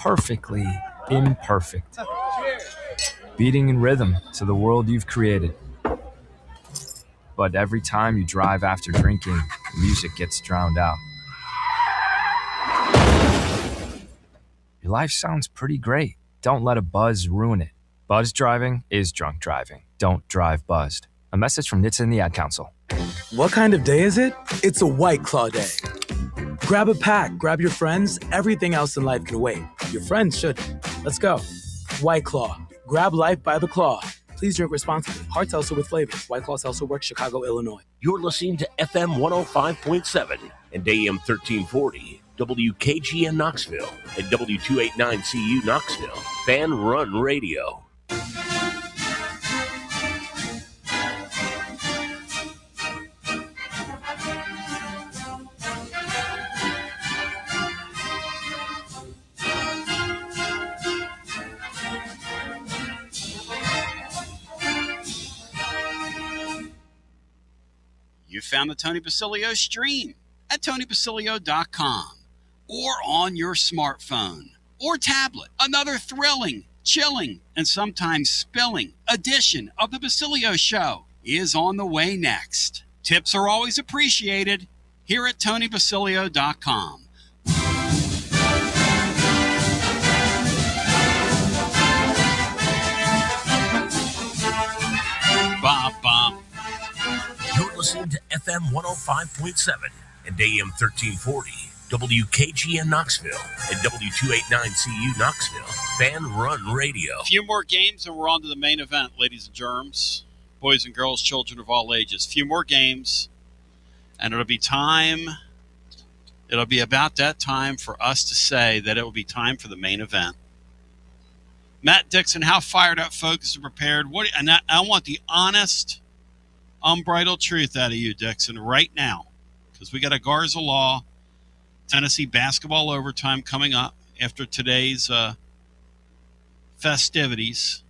perfectly imperfect. Beating in rhythm to the world you've created. But every time you drive after drinking, music gets drowned out. Your life sounds pretty great. Don't let a buzz ruin it. Buzz driving is drunk driving. Don't drive buzzed. A message from NHTSA and the Ad Council. What kind of day is it? It's a White Claw day. Grab a pack, grab your friends. Everything else in life can wait. Your friends shouldn't. Let's go. White Claw. Grab life by the claw. Please drink responsibly. Hard seltzer with flavors. White Claw Seltzer Works, Chicago, Illinois. You're listening to FM 105.7 and AM 1340. WKGN Knoxville and W289CU Knoxville. Fanrun Radio. You found the Tony Basilio stream at TonyBasilio.com or on your smartphone or tablet. Another thrilling, chilling, and sometimes spilling edition of the Basilio Show is on the way next. Tips are always appreciated here at TonyBasilio.com. Ba-ba. You're listening to FM 105.7 and AM 1340. WKGN Knoxville and W289CU Knoxville. Fanrun Radio. A few more games and we're on to the main event, ladies and germs. Boys and girls, children of all ages. A few more games and it'll be about that time for us to say that it will be time for the main event. Matt Dixon, how fired up, focused, and prepared? I want the honest, unbridled truth out of you, Dixon, right now. Because we got a Garza Law Tennessee basketball overtime coming up after today's festivities.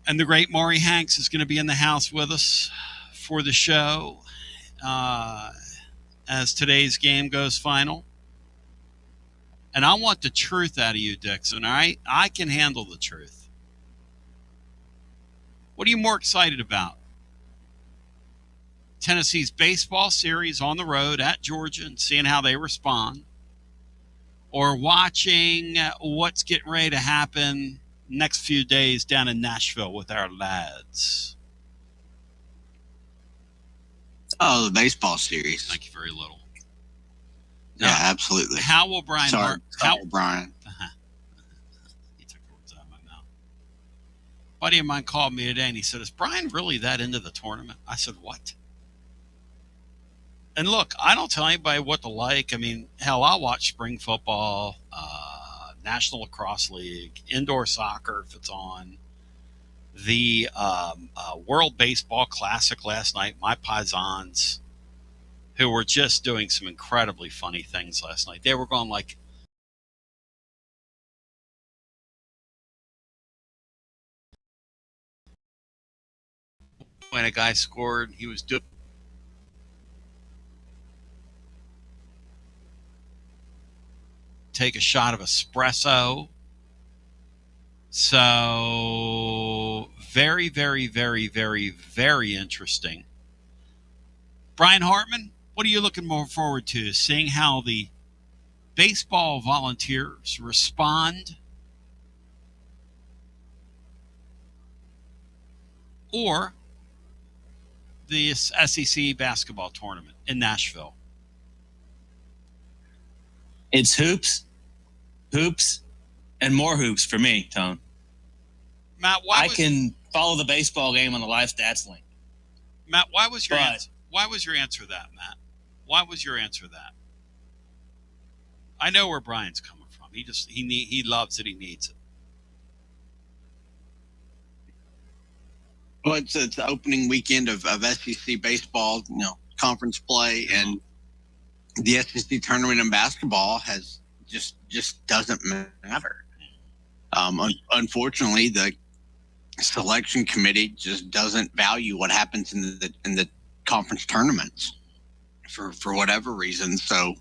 And the great Maury Hanks is going to be in the house with us for the show as today's game goes final. And I want the truth out of you, Dixon, all right? I can handle the truth. What are you more excited about? Tennessee's baseball series on the road at Georgia and seeing how they respond, or watching what's getting ready to happen next few days down in Nashville with our lads? Oh, the baseball series. Thank you very little. Now, yeah, absolutely. How will Brian... Sorry, Brian. He took the words out of my mouth. A buddy of mine called me today and he said, is Brian really that into the tournament? I said, what? And look, I don't tell anybody what to like. I mean, hell, I'll watch spring football, National Lacrosse League, indoor soccer if it's on. The World Baseball Classic last night, my Paisans, who were just doing some incredibly funny things last night. They were going like, when a guy scored, he was doing take a shot of espresso. So very, very, very, very, very interesting. Brian Hartman, what are you looking more forward to? Seeing how the baseball volunteers respond, or the SEC basketball tournament in Nashville? It's hoops, and more hoops for me, Tone. Matt, I can follow the baseball game on the live stats link. Matt, why was your answer? Why was your answer that, Matt? Why was your answer that? I know where Brian's coming from. He loves it. He needs it. Well, it's the opening weekend of SEC baseball, conference play, and the SEC tournament in basketball has just doesn't matter. Unfortunately, the selection committee just doesn't value what happens in the conference tournaments for whatever reason. So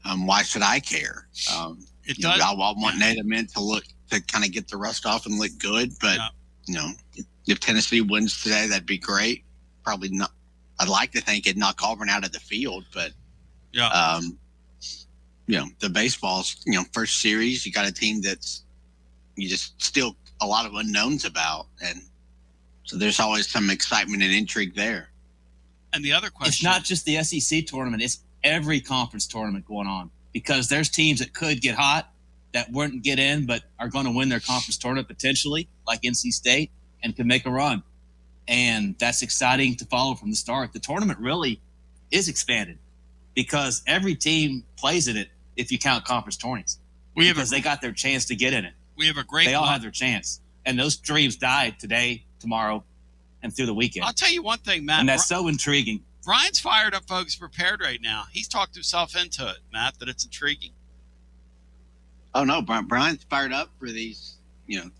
why should I care? It does. I want Nate to kind of get the rust off and look good, but if Tennessee wins today, that'd be great. Probably not. I'd like to think it'd knock Auburn out of the field, but the baseball's first series. You got a team that's you just still a lot of unknowns about, and so there's always some excitement and intrigue there. And the other question, it's not just the SEC tournament; it's every conference tournament going on, because there's teams that could get hot that wouldn't get in, but are going to win their conference tournament potentially, like NC State, and can make a run. And that's exciting to follow from the start. The tournament really is expanded because every team plays in it if you count conference tournaments. Because they got their chance to get in it. We have a great They all have their chance. And those dreams died today, tomorrow, and through the weekend. I'll tell you one thing, Matt. And that's so intriguing. Brian's fired up, folks, prepared right now. He's talked himself into it, Matt, that it's intriguing. Oh, no, Brian's fired up for these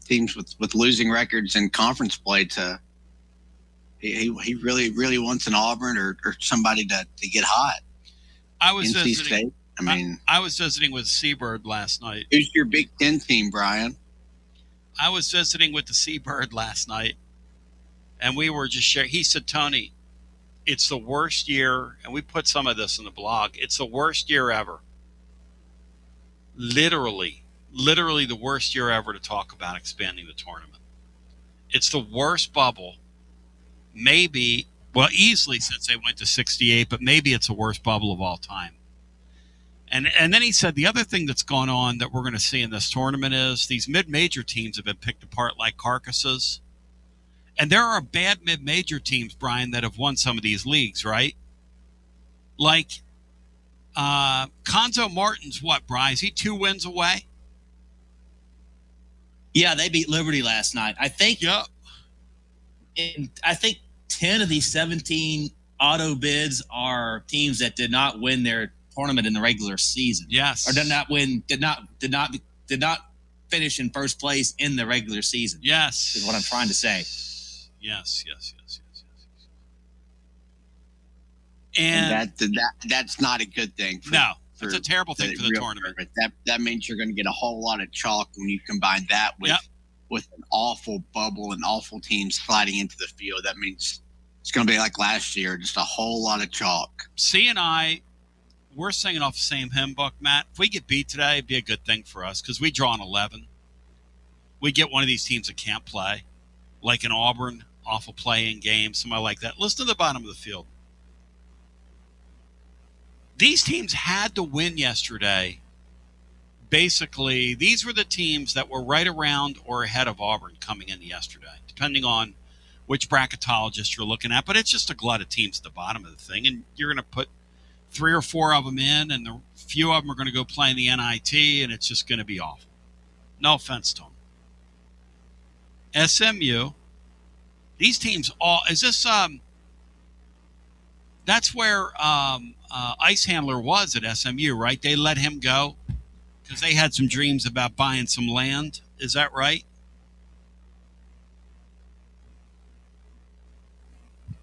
teams with losing records in conference play to he really, really wants an Auburn or somebody to get hot. I was NC visiting. State. I was visiting with Seabird last night. Who's your Big Ten team, Brian? I was visiting with the Seabird last night, and we were just sharing. He said, Tony, it's the worst year, and we put some of this in the blog. It's the worst year ever. Literally the worst year ever to talk about expanding the tournament. It's the worst bubble. Maybe, easily since they went to 68, but maybe it's the worst bubble of all time. And then he said the other thing that's gone on that we're going to see in this tournament is these mid-major teams have been picked apart like carcasses. And there are bad mid-major teams, Brian, that have won some of these leagues, right? Like Conzo Martin's what, Brian? Is he 2 wins away? Yeah, they beat Liberty last night. I think. Yep. I think 10 of these 17 auto bids are teams that did not win their tournament in the regular season. Yes. Or did not finish in first place in the regular season. Yes. Is what I'm trying to say. Yes. And that's not a good thing. It's a terrible thing for the tournament. That means you're going to get a whole lot of chalk when you combine that with an awful bubble and awful teams sliding into the field. That means it's going to be like last year, just a whole lot of chalk. C and I, we're singing off the same hymn book, Matt. If we get beat today, it'd be a good thing for us because we draw an 11. We get one of these teams that can't play, like an Auburn, awful playing game, somebody like that. Listen to the bottom of the field. These teams had to win yesterday. Basically, these were the teams that were right around or ahead of Auburn coming in yesterday, depending on which bracketologist you're looking at. But it's just a glut of teams at the bottom of the thing, and you're going to put 3 or 4 of them in, and a few of them are going to go play in the NIT, and it's just going to be awful. No offense to them. SMU, these teams all – is this that's where Ice Handler was at SMU, right? They let him go because they had some dreams about buying some land. Is that right?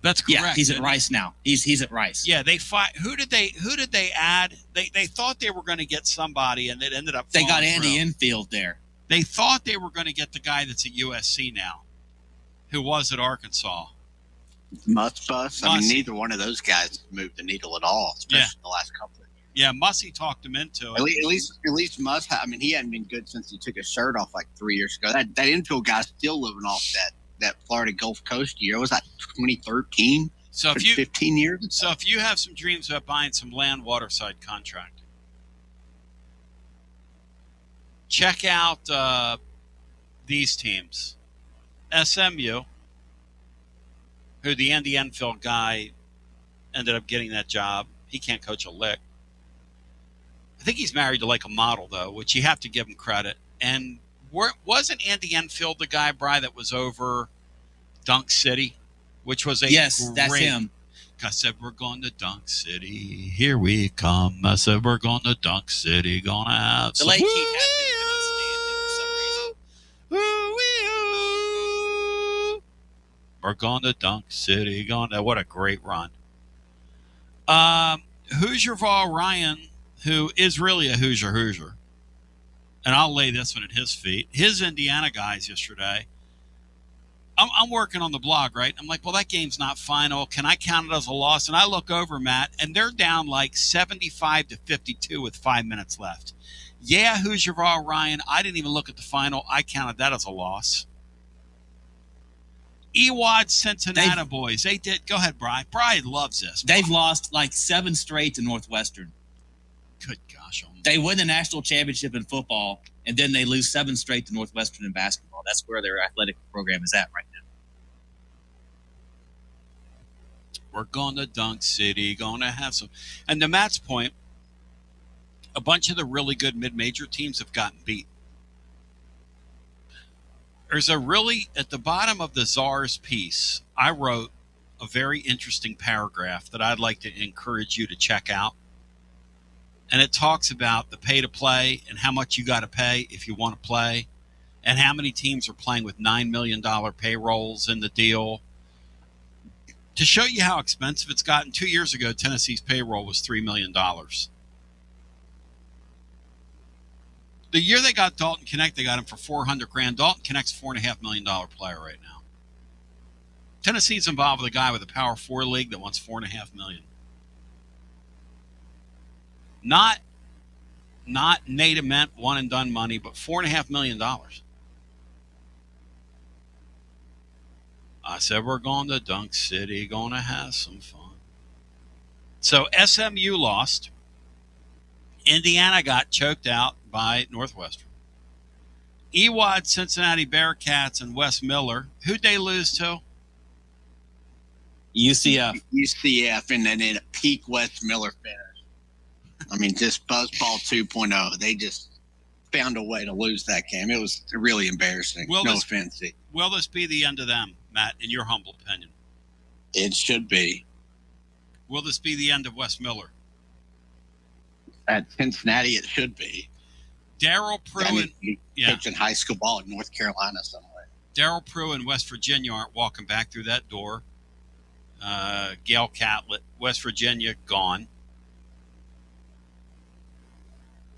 That's correct. Yeah, he's at Rice now. He's at Rice. Yeah, they fight. Who did they add? They thought they were going to get somebody, and it ended up. They got Andy Enfield there. They thought they were going to get the guy that's at USC now, who was at Arkansas. Bus. I mean, neither one of those guys moved the needle at all, especially the last couple of years. Yeah, Mussey talked him into it. At least Muss. I mean, he hadn't been good since he took his shirt off like 3 years ago. That infield guy's still living off that Florida Gulf Coast year. Was that 2013? So if 15 years. So if you have some dreams about buying some land, waterside contracting, check out these teams. SMU, who the Andy Enfield guy ended up getting that job. He can't coach a lick. I think he's married to like a model, though, which you have to give him credit. And wasn't Andy Enfield the guy, Bri, that was over Dunk City, which was a yes, that's him. I said, we're going to Dunk City. Here we come. I said, we're going to Dunk City. Gonna have the late Keith had for some reason. We're going to Dunk City. What a great run. Hoosier Vol Ryan who is really a Hoosier, and I'll lay this one at his feet. His Indiana guys yesterday, I'm working on the blog, right? I'm like, well, that game's not final. Can I count it as a loss? And I look over, Matt, and they're down like 75-52 with 5 minutes left. Yeah, Hoosier Ryan, I didn't even look at the final. I counted that as a loss. Ewad Cincinnati boys, they did. Go ahead, Brian. Brian loves this. They've lost like 7 straight to Northwestern. Good gosh. Oh, they win the national championship in football, and then they lose 7 straight to Northwestern in basketball. That's where their athletic program is at right now. We're going to Dunk City, going to have some. And to Matt's point, a bunch of the really good mid-major teams have gotten beat. There's a really, at the bottom of the Czar's piece, I wrote a very interesting paragraph that I'd like to encourage you to check out. And it talks about the pay to play and how much you got to pay if you want to play, and how many teams are playing with $9 million payrolls in the deal. To show you how expensive it's gotten, 2 years ago, Tennessee's payroll was $3 million. The year they got Dalton Knecht, they got him for $400,000. Dalton Knecht's a $4.5 million player right now. Tennessee's involved with a guy with a Power 4 league that wants $4.5 million. Not Nate Ament one and done money, but $4.5 million. I said we're going to Dunk City, going to have some fun. So SMU lost. Indiana got choked out by Northwestern. Ewad Cincinnati Bearcats and Wes Miller. Who'd they lose to? UCF. UCF, and then in a peak Wes Miller finish. I mean, just Buzzball 2.0. They just found a way to lose that game. It was really embarrassing. No offense. Will this be the end of them, Matt, in your humble opinion? It should be. Will this be the end of Wes Miller? At Cincinnati, it should be. Daryl Prue pitching high school ball in North Carolina somewhere. Daryl Prue and West Virginia aren't walking back through that door. Gail Catlett, West Virginia, gone.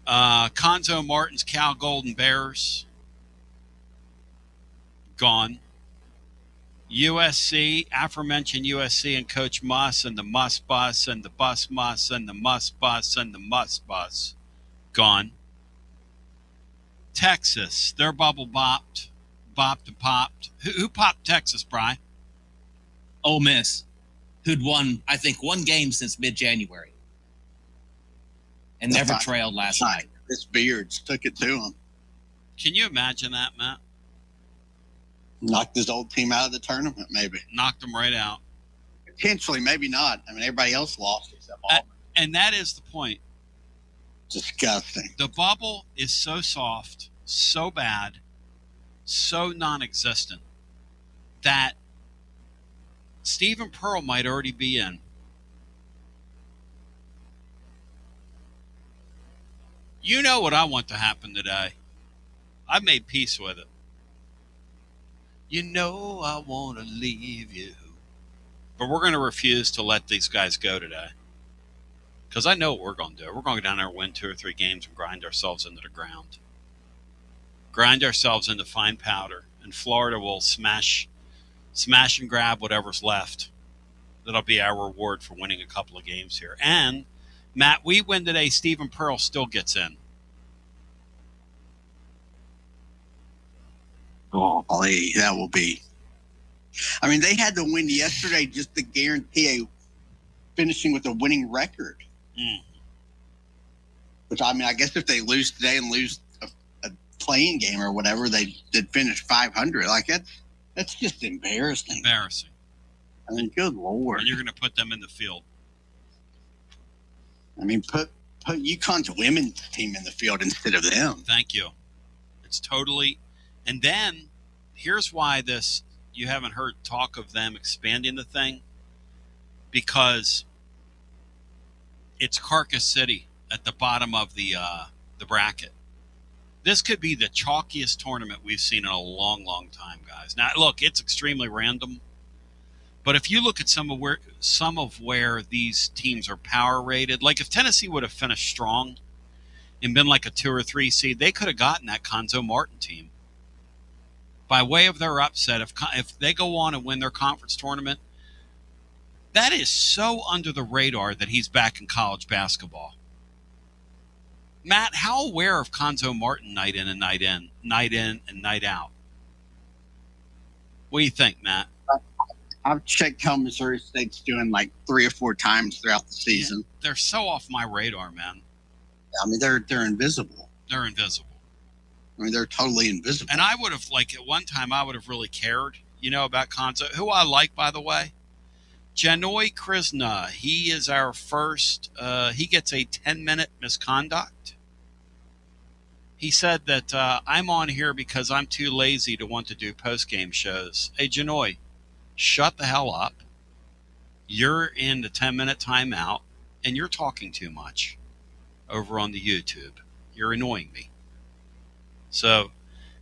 Conzo Martin's Cal Golden Bears, gone. USC, aforementioned USC and Coach Muss and the Muss Bus and the Bus Muss and the Muss Bus and the Muss Bus, gone. Texas, their bubble bopped and popped. Who popped Texas, Brian? Ole Miss, who'd won, I think, one game since mid-January and never trailed last night. This Beards took it to him. Can you imagine that, Matt? Knocked his old team out of the tournament, maybe. Knocked them right out. Potentially, maybe not. I mean, everybody else lost except Auburn. And that is the point. Disgusting. The bubble is so soft, so bad, so non-existent that Stephen Pearl might already be in. You know what I want to happen today. I made peace with it. You know I want to leave you. But we're going to refuse to let these guys go today. Because I know what we're going to do. We're going to go down there and win 2 or 3 games and grind ourselves into the ground. Grind ourselves into fine powder. And Florida will smash and grab whatever's left. That'll be our reward for winning a couple of games here. And, Matt, we win today. Stephen Pearl still gets in. Golly, that will be. I mean, they had to win yesterday just to guarantee finishing with a winning record. Which, I mean, I guess if they lose today and lose a playing game or whatever, they did finish 500. Like, that's just embarrassing. Embarrassing. I mean, good Lord. And you're going to put them in the field. I mean, put UConn's women's team in the field instead of them. Thank you. It's totally. And then here's why you haven't heard talk of them expanding the thing, because it's Carcass City at the bottom of the bracket. This could be the chalkiest tournament we've seen in a long, long time, guys. Now, look, it's extremely random, But if you look at some of where these teams are power rated, like if Tennessee would have finished strong and been like a 2 or 3 seed, they could have gotten that Conzo Martin team. By way of their upset, if they go on and win their conference tournament, that is so under the radar that he's back in college basketball. Matt, how aware of Conzo Martin night in and night out? What do you think, Matt? I've checked how Missouri State's doing like 3 or 4 times throughout the season. Yeah, they're so off my radar, man. I mean, they're invisible. They're invisible. I mean, they're totally invisible. And I would have, like, at one time, I would have really cared, about Conzo, who I like, by the way. Janoy Krishna, he is our first, he gets a 10-minute misconduct. He said that I'm on here because I'm too lazy to want to do post-game shows. Hey, Janoy, shut the hell up. You're in the 10-minute timeout, and you're talking too much over on the YouTube. You're annoying me. So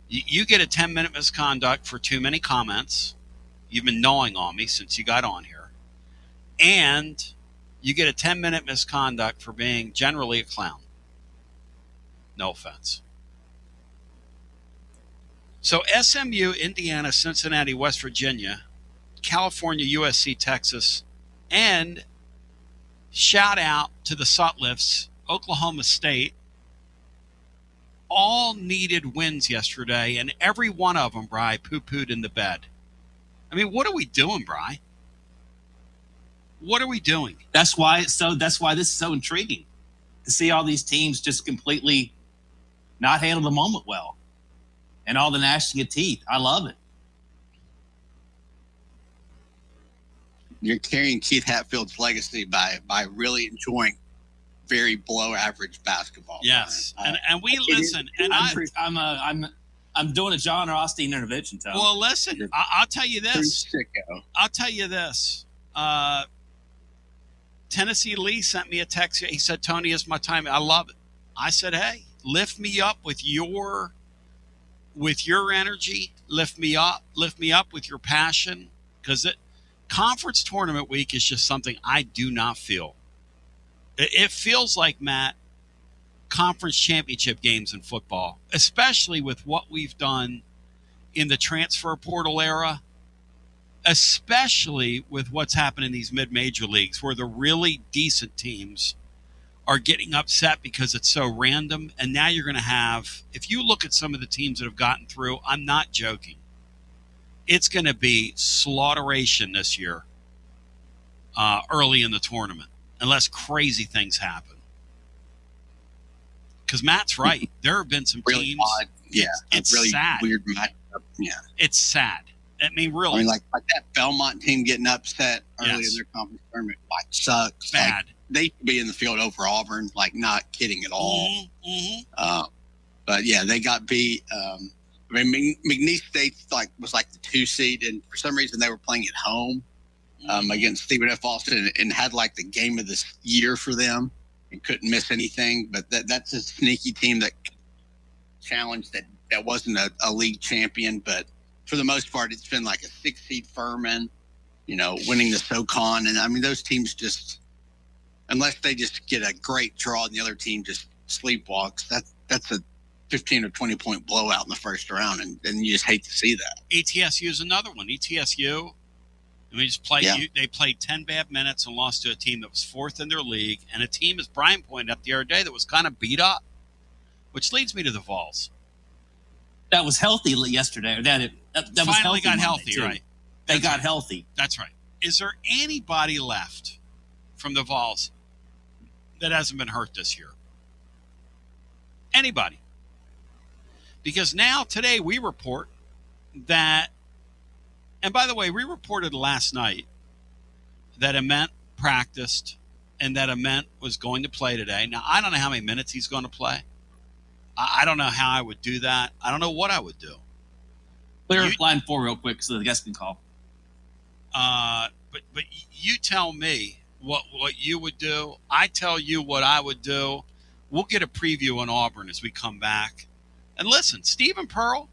you get a 10-minute misconduct for too many comments. You've been gnawing on me since you got on here. And you get a 10-minute misconduct for being generally a clown. No offense. So SMU, Indiana, Cincinnati, West Virginia, California, USC, Texas, and shout out to the Sutlifs, Oklahoma State, all needed wins yesterday, and every one of them, Bri, poo-pooed in the bed. I mean, what are we doing, Bri? What are we doing? That's why this is so intriguing to see all these teams just completely not handle the moment well, and all the gnashing of teeth. I love it. You're carrying Keith Hatfield's legacy by really enjoying very below average basketball. Yes, and we listen. And I'm doing a John Rothstein intervention, Tom. Well, listen, I'll tell you this. I'll tell you this. Tennessee Lee sent me a text. He said, "Tony, it's my time." I love it. I said, "Hey, lift me up with your energy. Lift me up with your passion, because conference tournament week is just something I do not feel. It feels like, Matt, conference championship games in football, especially with what we've done in the transfer portal era, especially with what's happened in these mid-major leagues where the really decent teams are getting upset because it's so random. And now you're going to have, if you look at some of the teams that have gotten through, I'm not joking, it's going to be slaughteration this year early in the tournament, unless crazy things happen. Because Matt's right. There have been some really teams. Odd. Yeah, it's really sad. Weird matchup. Yeah, it's sad. I mean, really. I mean, like that Belmont team getting upset early in their conference tournament, sucks. Bad. Like, they should be in the field over Auburn. Not kidding at all. Mm-hmm. But yeah, they got beat. I mean, McNeese State was the 2 seed, and for some reason they were playing at home against Stephen F. Austin, and had the game of this year for them, and couldn't miss anything. But that's a sneaky team that challenged that wasn't a league champion. But for the most part, it's been like a 6 seed Furman, winning the SoCon. And I mean, those teams just, unless they just get a great draw and the other team just sleepwalks, that's a 15 or 20 point blowout in the first round, and you just hate to see that. ETSU is another one. ETSU, they played 10 bad minutes and lost to a team that was 4th in their league, and a team, as Brian pointed out the other day, that was kind of beat up, which leads me to the Vols. That was healthy yesterday. Or that finally was healthy got Monday, healthy, too. right? They got healthy. That's right. Is there anybody left from the Vols that hasn't been hurt this year? Anybody? Because now, today, we report that, and by the way, we reported last night that Ament practiced and that Ament was going to play today. Now, I don't know how many minutes he's going to play. I don't know how I would do that. I don't know what I would do. Clear line 4 real quick so the guests can call. But you tell me what you would do. I tell you what I would do. We'll get a preview on Auburn as we come back. And listen, Stephen Pearl,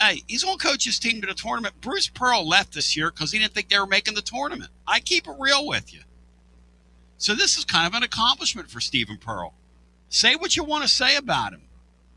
Hey, he's going to coach his team to the tournament. Bruce Pearl left this year because he didn't think they were making the tournament. I keep it real with you. So this is kind of an accomplishment for Stephen Pearl. Say what you want to say about him.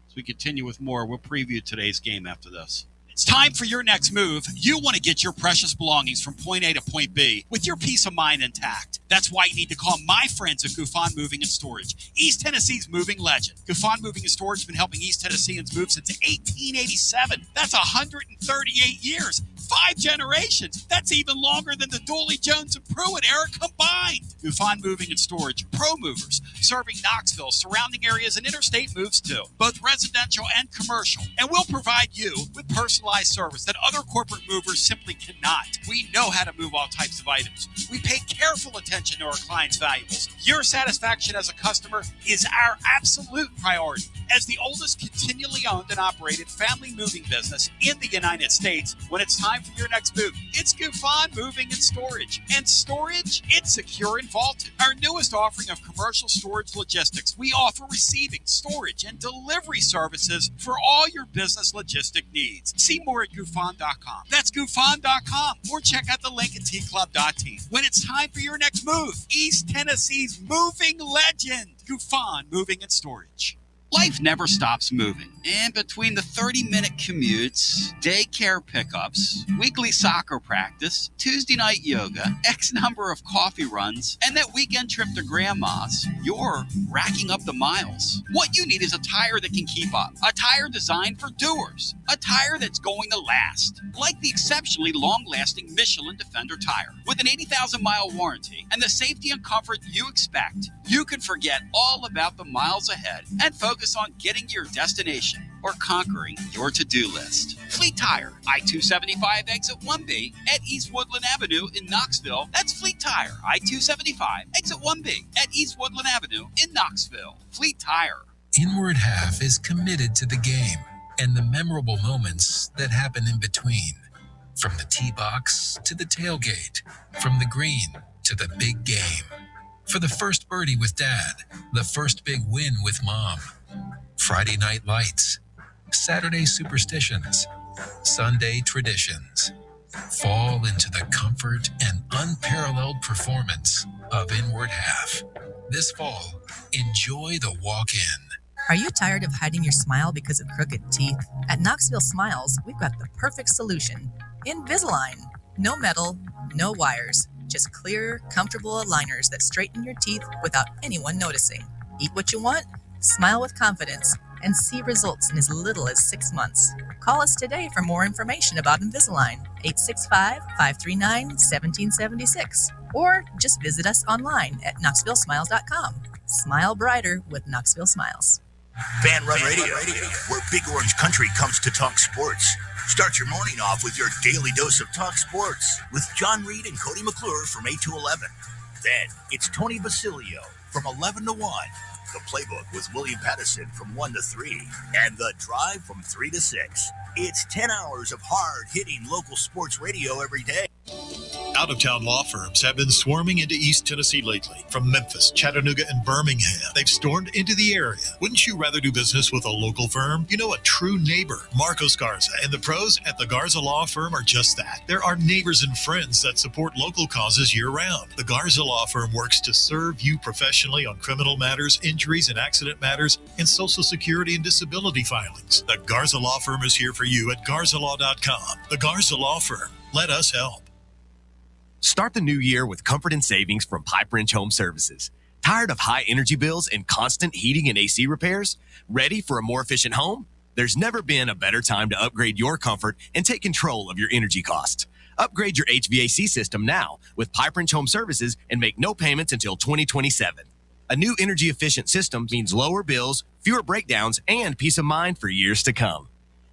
As we continue with more, we'll preview today's game after this. It's time for your next move. You want to get your precious belongings from point A to point B with your peace of mind intact. That's why you need to call my friends at Gouffon Moving and Storage, East Tennessee's moving legend. Gouffon Moving and Storage has been helping East Tennesseans move since 1887. That's 138 years. 5 generations. That's even longer than the Dooley, Jones, and Pruitt era combined. Gouffon Moving and Storage, pro movers, serving Knoxville, surrounding areas, and interstate moves too, both residential and commercial. And we'll provide you with personalized service that other corporate movers simply cannot. We know how to move all types of items. We pay careful attention to our clients' valuables. Your satisfaction as a customer is our absolute priority. As the oldest continually owned and operated family moving business in the United States, when it's time for your next move, it's Gouffon Moving and Storage. And storage, it's secure and vaulted. Our newest offering of commercial storage logistics, we offer receiving, storage, and delivery services for all your business logistic needs. See more at Gouffon.com. That's Gouffon.com. Or check out the link at tclub.team. When it's time for your next move, East Tennessee's moving legend, Gouffon Moving and Storage. Life never stops moving. And between the 30-minute commutes, daycare pickups, weekly soccer practice, Tuesday night yoga, X number of coffee runs, and that weekend trip to grandma's, you're racking up the miles. What you need is a tire that can keep up. A tire designed for doers. A tire that's going to last. Like the exceptionally long-lasting Michelin Defender tire. With an 80,000-mile warranty and the safety and comfort you expect, you can forget all about the miles ahead and focus on getting to your destination or conquering your to-do list. Fleet Tire, I-275 exit 1B at East Woodland Avenue in Knoxville. That's Fleet Tire, I-275 exit 1B at East Woodland Avenue in Knoxville. Fleet Tire. Inward Half is committed to the game and the memorable moments that happen in between. From the tee box to the tailgate, from the green to the big game. For the first birdie with Dad, the first big win with Mom. Friday night lights, Saturday superstitions, Sunday traditions. Fall into the comfort and unparalleled performance of Inward Half. This fall, enjoy the walk-in. Are you tired of hiding your smile because of crooked teeth? At Knoxville Smiles, we've got the perfect solution. Invisalign. No metal, no wires. Just clear, comfortable aligners that straighten your teeth without anyone noticing. Eat what you want, smile with confidence, and see results in as little as 6 months. Call us today for more information about Invisalign, 865-539-1776. Or just visit us online at knoxvillesmiles.com. Smile brighter with Knoxville Smiles. Fanrun Radio, where Big Orange Country comes to talk sports. Start your morning off with your daily dose of talk sports with John Reed and Cody McClure from 8 to 11. Then it's Tony Basilio from 11 to 1. The Playbook with William Pattison from 1 to 3. And The Drive from 3 to 6. It's 10 hours of hard-hitting local sports radio every day. Out-of-town law firms have been swarming into East Tennessee lately. From Memphis, Chattanooga, and Birmingham, they've stormed into the area. Wouldn't you rather do business with a local firm? You know, a true neighbor. Marcos Garza and the pros at the Garza Law Firm are just that. There are neighbors and friends that support local causes year-round. The Garza Law Firm works to serve you professionally on criminal matters, injuries and accident matters, and Social Security and disability filings. The Garza Law Firm is here for you at garzalaw.com. The Garza Law Firm. Let us help. Start the new year with comfort and savings from Pipe Wrench Home Services. Tired of high energy bills and constant heating and AC repairs? Ready for a more efficient home? There's never been a better time to upgrade your comfort and take control of your energy costs. Upgrade your HVAC system now with Pipe Wrench Home Services and make no payments until 2027. A new energy efficient system means lower bills, fewer breakdowns, and peace of mind for years to come.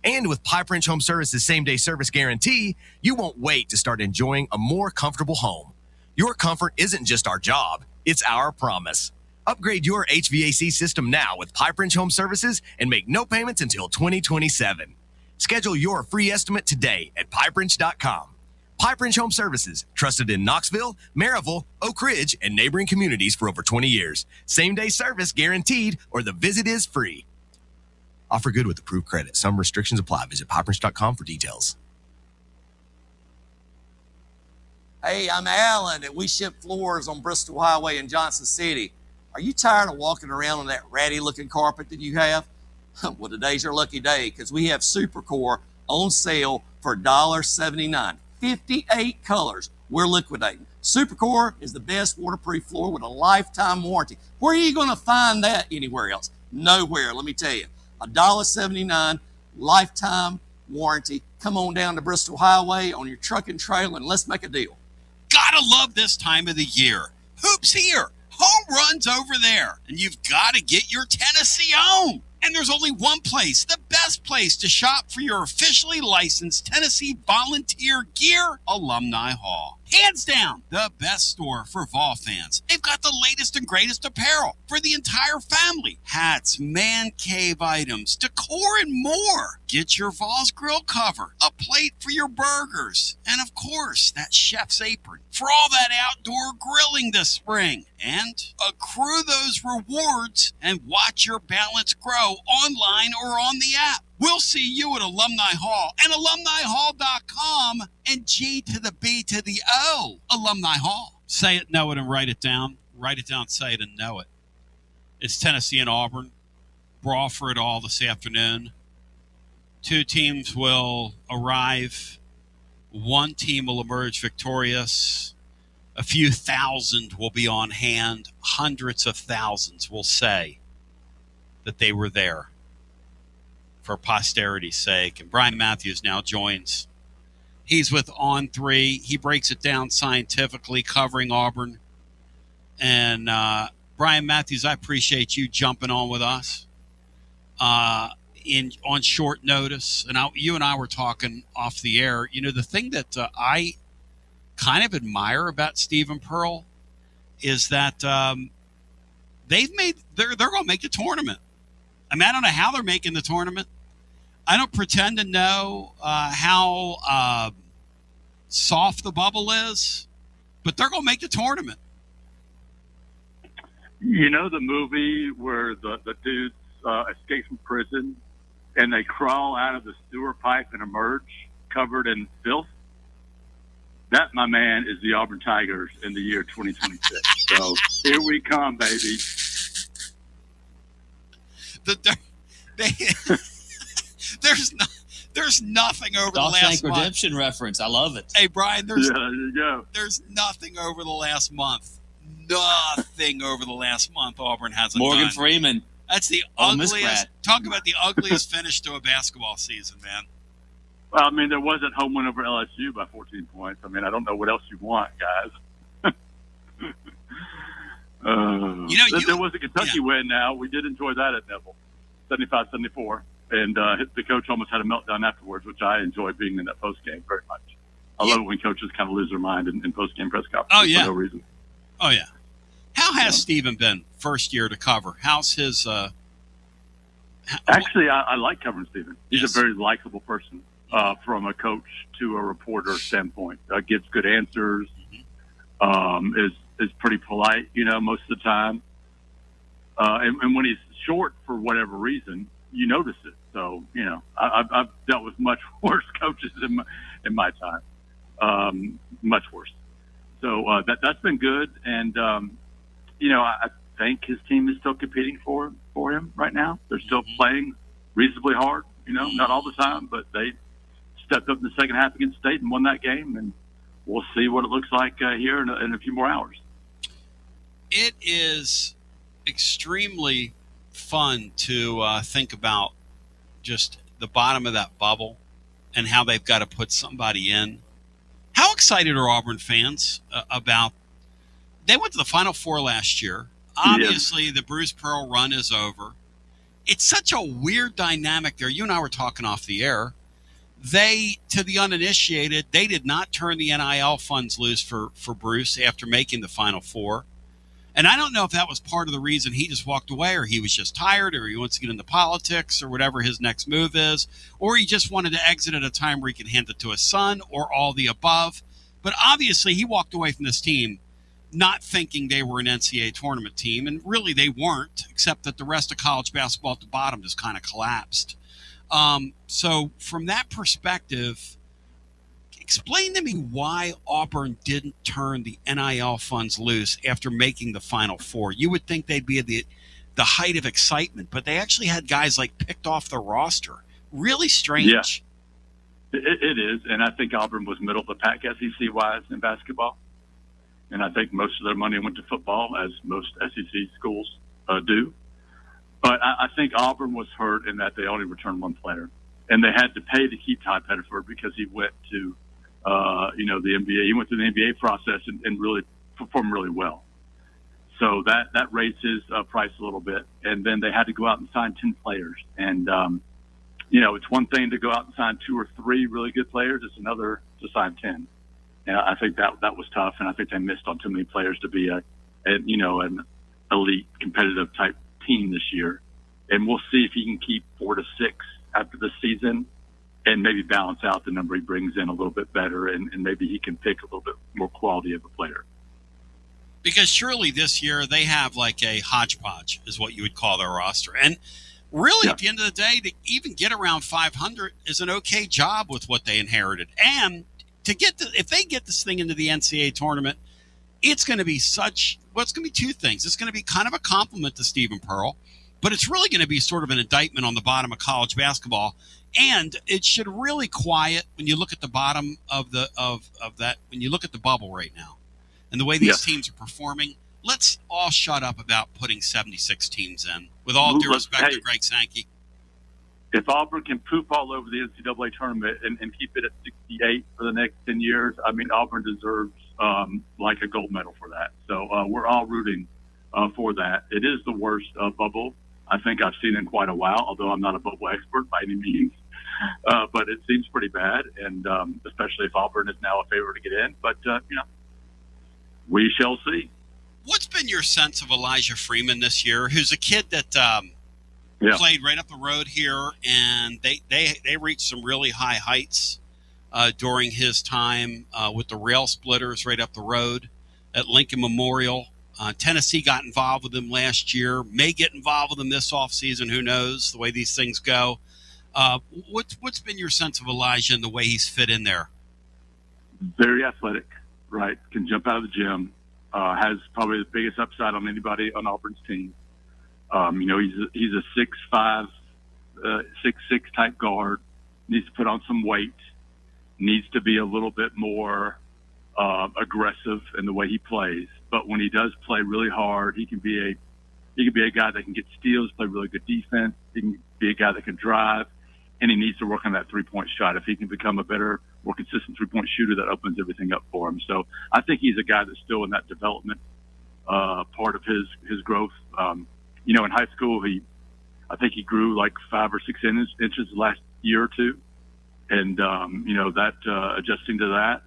And with Pipe Wrench Home Services same-day service guarantee, you won't wait to start enjoying a more comfortable home. Your comfort isn't just our job, it's our promise. Upgrade your HVAC system now with Pipe Wrench Home Services and make no payments until 2027. Schedule your free estimate today at pipewrench.com. Pipe Wrench Home Services, trusted in Knoxville, Maryville, Oak Ridge, and neighboring communities for over 20 years. Same-day service guaranteed or the visit is free. Offer good with approved credit. Some restrictions apply. Visit piperwrench.com for details. Hey, I'm Alan, and we ship floors on Bristol Highway in Johnson City. Are you tired of walking around on that ratty-looking carpet that you have? Well, today's your lucky day, because we have Supercore on sale for $1.79. 58 colors we're liquidating. Supercore is the best waterproof floor with a lifetime warranty. Where are you going to find that anywhere else? Nowhere, let me tell you. $1.79, lifetime warranty. Come on down to Bristol Highway on your truck and trailer, and let's make a deal. Gotta love this time of the year. Hoops here, home runs over there, and you've got to get your Tennessee on. And there's only one place, the best place to shop for your officially licensed Tennessee Volunteer gear, Alumni Hall. Hands down, the best store for Vol fans. They've got the latest and greatest apparel for the entire family. Hats, man cave items, decor, and more. Get your Vols grill cover, a plate for your burgers, and of course, that chef's apron for all that outdoor grilling this spring. And accrue those rewards and watch your balance grow online or on the app. We'll see you at Alumni Hall and alumnihall.com and G to the B to the O, Alumni Hall. Say it, know it, and write it down. Write it down, say it, and know it. It's Tennessee and Auburn. Brawl for it all this afternoon. Two teams will arrive. One team will emerge victorious. A few thousand will be on hand. Hundreds of thousands will say that they were there for posterity's sake. And Brian Matthews now joins. He's with On 3. He breaks it down scientifically, covering Auburn. And Brian Matthews, I appreciate you jumping on with us on short notice. And you and I were talking off the air. You know, the thing that I kind of admire about Stephen Pearl is that they're going to make the tournament. I mean, I don't know how they're making the tournament. I don't pretend to know how soft the bubble is, but they're going to make the tournament. You know the movie where the dudes escape from prison and they crawl out of the sewer pipe and emerge covered in filth? That, my man, is the Auburn Tigers in the year 2026. So here we come, baby. There's nothing over the last month. Redemption reference. I love it. Hey, Brian, there you go. There's nothing over the last month. Nothing over the last month Auburn hasn't Morgan done. Freeman. That's the ugliest. Talk about the ugliest finish to a basketball season, man. Well, I mean, there wasn't home win over LSU by 14 points. I mean, I don't know what else you want, guys. There was a Kentucky win now. We did enjoy that at Neville, 75-74. And the coach almost had a meltdown afterwards, which I enjoy being in that postgame very much. I love it when coaches kind of lose their mind in postgame press conferences for no reason. Oh, yeah. How has Stephen been first year to cover? How's his Actually, I like covering Stephen. He's a very likable person from a coach to a reporter standpoint. Gives good answers, is pretty polite, most of the time. And when he's short for whatever reason, you notice it. So, I've dealt with much worse coaches in my time, much worse. So that's been good. And, I think his team is still competing for him right now. They're still playing reasonably hard, not all the time, but they stepped up in the second half against State and won that game. And we'll see what it looks like here in a few more hours. It is extremely fun to think about just the bottom of that bubble and how they've got to put somebody in. How excited are Auburn fans about? They went to the Final Four last year. Obviously, the Bruce Pearl run is over. It's such a weird dynamic there. You and I were talking off the air. They, to the uninitiated, they did not turn the NIL funds loose for Bruce after making the Final Four. And I don't know if that was part of the reason he just walked away, or he was just tired, or he wants to get into politics, or whatever his next move is, or he just wanted to exit at a time where he could hand it to his son, or all the above. But obviously he walked away from this team not thinking they were an NCAA tournament team, and really they weren't, except that the rest of college basketball at the bottom just kind of collapsed. So from that perspective, explain to me why Auburn didn't turn the NIL funds loose after making the Final Four. You would think they'd be at the height of excitement, but they actually had guys like picked off the roster. Really strange. Yeah, it is, and I think Auburn was middle of the pack SEC-wise in basketball. And I think most of their money went to football, as most SEC schools do. But I think Auburn was hurt in that they only returned one player. And they had to pay to keep Ty Pettiford because he went to, the NBA. He went through the NBA process and really performed really well. So that raised his price a little bit. And then they had to go out and sign 10 players. And, it's one thing to go out and sign 2 or 3 really good players. It's another to sign 10. And I think that was tough, and I think they missed on too many players to be an elite competitive type team this year. And we'll see if he can keep 4 to 6 after the season, and maybe balance out the number he brings in a little bit better, and maybe he can pick a little bit more quality of a player. Because surely this year they have like a hodgepodge, is what you would call their roster, and really at the end of the day, to even get around 500 is an okay job with what they inherited, and if they get this thing into the NCAA tournament, it's going to be it's going to be 2 things. It's going to be kind of a compliment to Stephen Pearl, but it's really going to be sort of an indictment on the bottom of college basketball. And it should really quiet when you look at the bottom of that, when you look at the bubble right now and the way these teams are performing. Let's all shut up about putting 76 teams in, with all due respect to Greg Sankey. If Auburn can poop all over the NCAA tournament and keep it at 68 for the next 10 years, I mean, Auburn deserves like a gold medal for that. So we're all rooting for that. It is the worst bubble I think I've seen in quite a while, although I'm not a bubble expert by any means. But it seems pretty bad, and especially if Auburn is now a favorite to get in. But, we shall see. What's been your sense of Elijah Freeman this year, who's a kid that played right up the road here, and they reached some really high heights during his time with the Rail Splitters right up the road at Lincoln Memorial. Tennessee got involved with him last year, may get involved with him this offseason. Who knows, the way these things go. What's been your sense of Elijah and the way he's fit in there? Very athletic, right? Can jump out of the gym. Has probably the biggest upside on anybody on Auburn's team. He's a 6'5", 6'6" type guard. Needs to put on some weight. Needs to be a little bit more aggressive in the way he plays. But when he does play really hard, he can be a guy that can get steals, play really good defense. He can be a guy that can drive, and he needs to work on that 3-point shot. If he can become a better, more consistent 3-point shooter, that opens everything up for him. So I think he's a guy that's still in that development part of his growth. In high school, I think he grew like 5 or 6 inches the last year or two. And, that adjusting to that,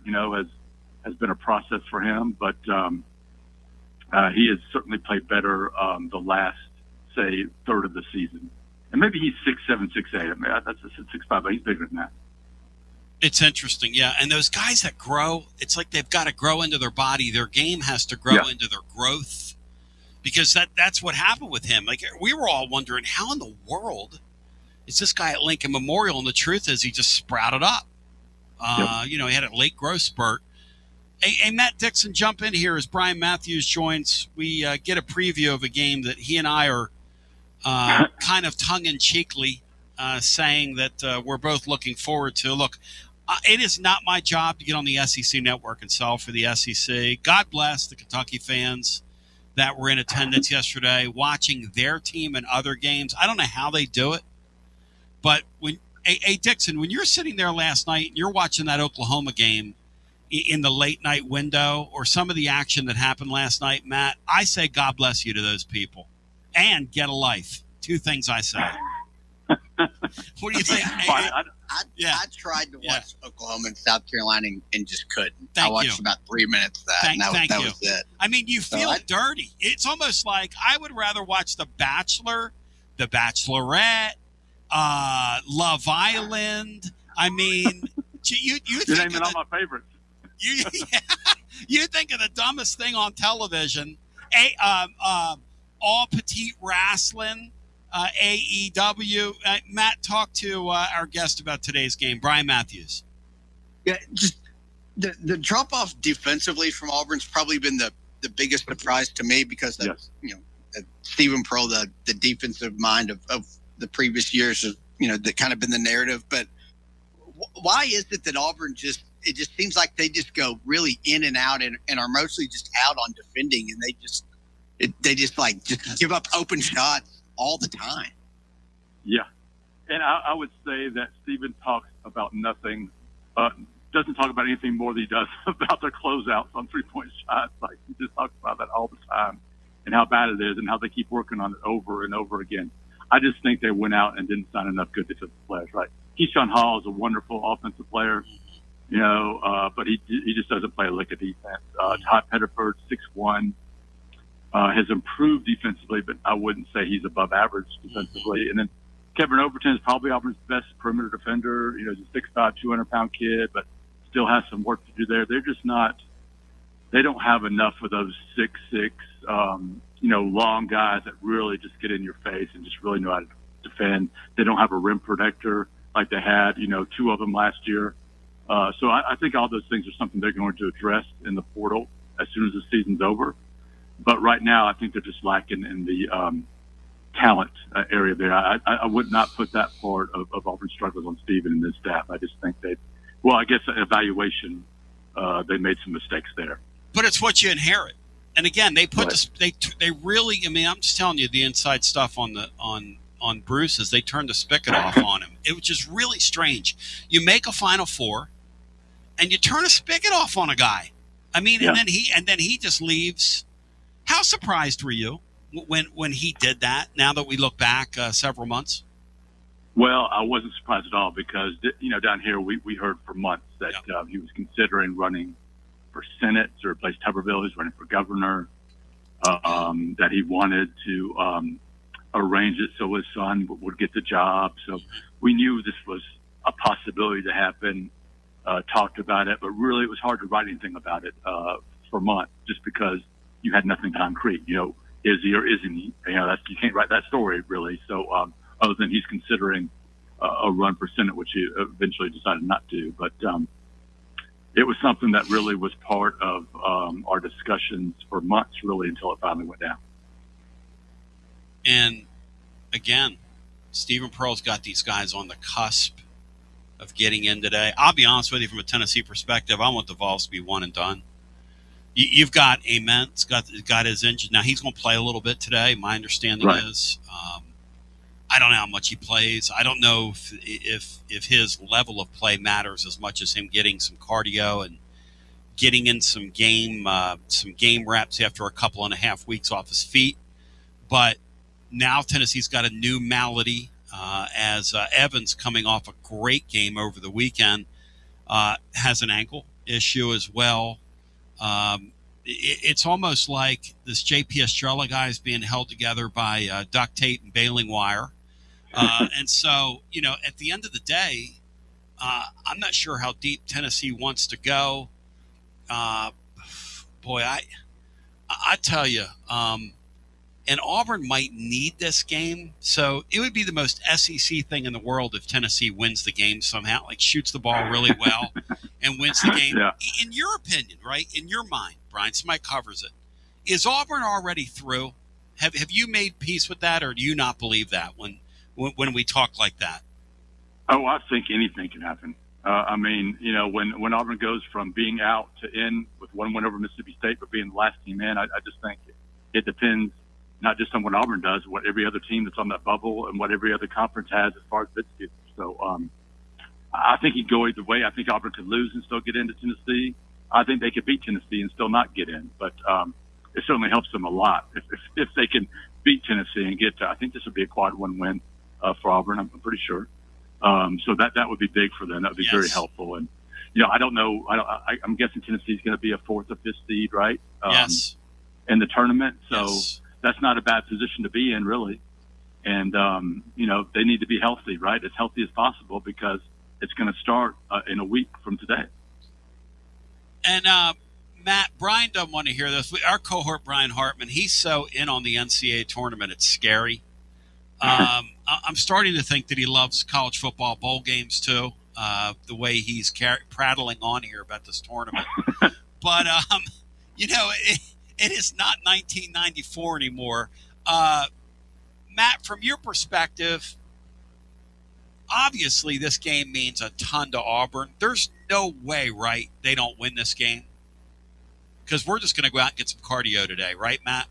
has been a process for him. But he has certainly played better the last, say, third of the season. And maybe he's 6'7", 6'8". I mean, that's a 6'5", but he's bigger than that. It's interesting, yeah. And those guys that grow, it's like they've got to grow into their body. Their game has to grow into their growth, because that's what happened with him. Like, we were all wondering, how in the world is this guy at Lincoln Memorial? And the truth is, he just sprouted up. He had a late growth spurt. Hey, Matt Dixon, jump in here as Brian Matthews joins. We get a preview of a game that he and I are kind of tongue-in-cheekly saying that we're both looking forward to. Look, it is not my job to get on the SEC network and sell for the SEC. God bless the Kentucky fans that were in attendance yesterday watching their team and other games. I don't know how they do it, but Dixon, when you're sitting there last night and you're watching that Oklahoma game in the late night window, or some of the action that happened last night, Matt, I say God bless you to those people and get a life. 2 things I say. What do you think? I tried to watch Oklahoma and South Carolina and just couldn't. I watched about 3 minutes of that, and that was it. I mean, you feel dirty. It's almost like I would rather watch The Bachelor, The Bachelorette, Love Island. I mean, you You're naming all my favorites. You think of the dumbest thing on television, All Petite Wrestling, AEW. Matt, talk to our guest about today's game, Brian Matthews. Yeah, just the drop off defensively from Auburn's probably been the biggest surprise to me because Stephen Pearl, the defensive mind of the previous years, that kind of been the narrative. But why is it that Auburn it just seems like they just go really in and out and are mostly just out on defending, and they just give up open shots all the time. Yeah. And I would say that Stephen talks about nothing, doesn't talk about anything more than he does about their closeouts on 3-point shots. Like, he just talks about that all the time and how bad it is and how they keep working on it over and over again. I just think they went out and didn't sign enough good defensive players, right? Keyshawn Hall is a wonderful offensive player, but he just doesn't play a lick of defense. Todd Pettiford, 6'1", has improved defensively, but I wouldn't say he's above average defensively. And then Kevin Overton is probably Auburn's best perimeter defender. He's a 6'5", 200-pound kid, but still has some work to do there. They're just not – they don't have enough of those 6'6", long guys that really just get in your face and just really know how to defend. They don't have a rim protector like they had, 2 of them last year. So I think all those things are something they're going to address in the portal as soon as the season's over. But right now, I think they're just lacking in the talent area there. I would not put that part of Auburn's struggles on Stephen and his staff. I just think I guess evaluation, they made some mistakes there. But it's what you inherit. And again, they put they really. I mean, I'm just telling you the inside stuff on Bruce is they turned the spigot off on him. It was just really strange. You make a Final Four, and you turn a spigot off on a guy. I mean, and then he just leaves. How surprised were you when he did that? Now that we look back several months. Well, I wasn't surprised at all because down here we heard for months that he was considering running for Senate to replace Tuberville. He's running for governor. That he wanted to arrange it so his son would get the job. So we knew this was a possibility to happen. Talked about it, but really it was hard to write anything about it for months just because you had nothing concrete. Is he or isn't he? You can't write that story really. So other than he's considering a run for Senate, which he eventually decided not to. But it was something that really was part of our discussions for months, really, until it finally went down. And again, Stephen Pearl's got these guys on the cusp of getting in today. I'll be honest with you, from a Tennessee perspective, I want the Vols to be one and done. You've got Ament's got his engine. Now, he's going to play a little bit today. My understanding is I don't know how much he plays. I don't know if his level of play matters as much as him getting some cardio and getting in some game reps after a couple and a half weeks off his feet. But now Tennessee's got a new malady as Evans, coming off a great game over the weekend, has an ankle issue as well. It's almost like this J.P. Estrella guy is being held together by duct tape and baling wire. And so, at the end of the day, I'm not sure how deep Tennessee wants to go. Boy, I tell you, and Auburn might need this game. So it would be the most SEC thing in the world if Tennessee wins the game somehow, like shoots the ball really well and wins the game. Yeah. In your opinion, right? In your mind, Brian, somebody covers it. Is Auburn already through? Have you made peace with that, or do you not believe that when we talk like that? Oh, I think anything can happen. When Auburn goes from being out to in with one win over Mississippi State, but being the last team in, I just think it depends not just on what Auburn does, what every other team that's on that bubble and what every other conference has as far as bids go. So I think he'd go either way. I think Auburn could lose and still get into Tennessee. I think they could beat Tennessee and still not get in. But it certainly helps them a lot if they can beat Tennessee and get to. I think this would be a quad one win for Auburn. I'm pretty sure. So that would be big for them. That would be very helpful. And I don't know. I'm guessing Tennessee's going to be a 4th or 5th seed, right? Yes. In the tournament. So that's not a bad position to be in, really. And they need to be healthy, right? As healthy as possible, because it's going to start in a week from today. And Matt, Brian doesn't want to hear this. Our cohort, Brian Hartman, he's so in on the NCAA tournament, it's scary. I'm starting to think that he loves college football bowl games too. The way he's prattling on here about this tournament, but it is not 1994 anymore. Matt, from your perspective, obviously this game means a ton to Auburn. There's no way, right, they don't win this game, because we're just going to go out and get some cardio today, right, Matt?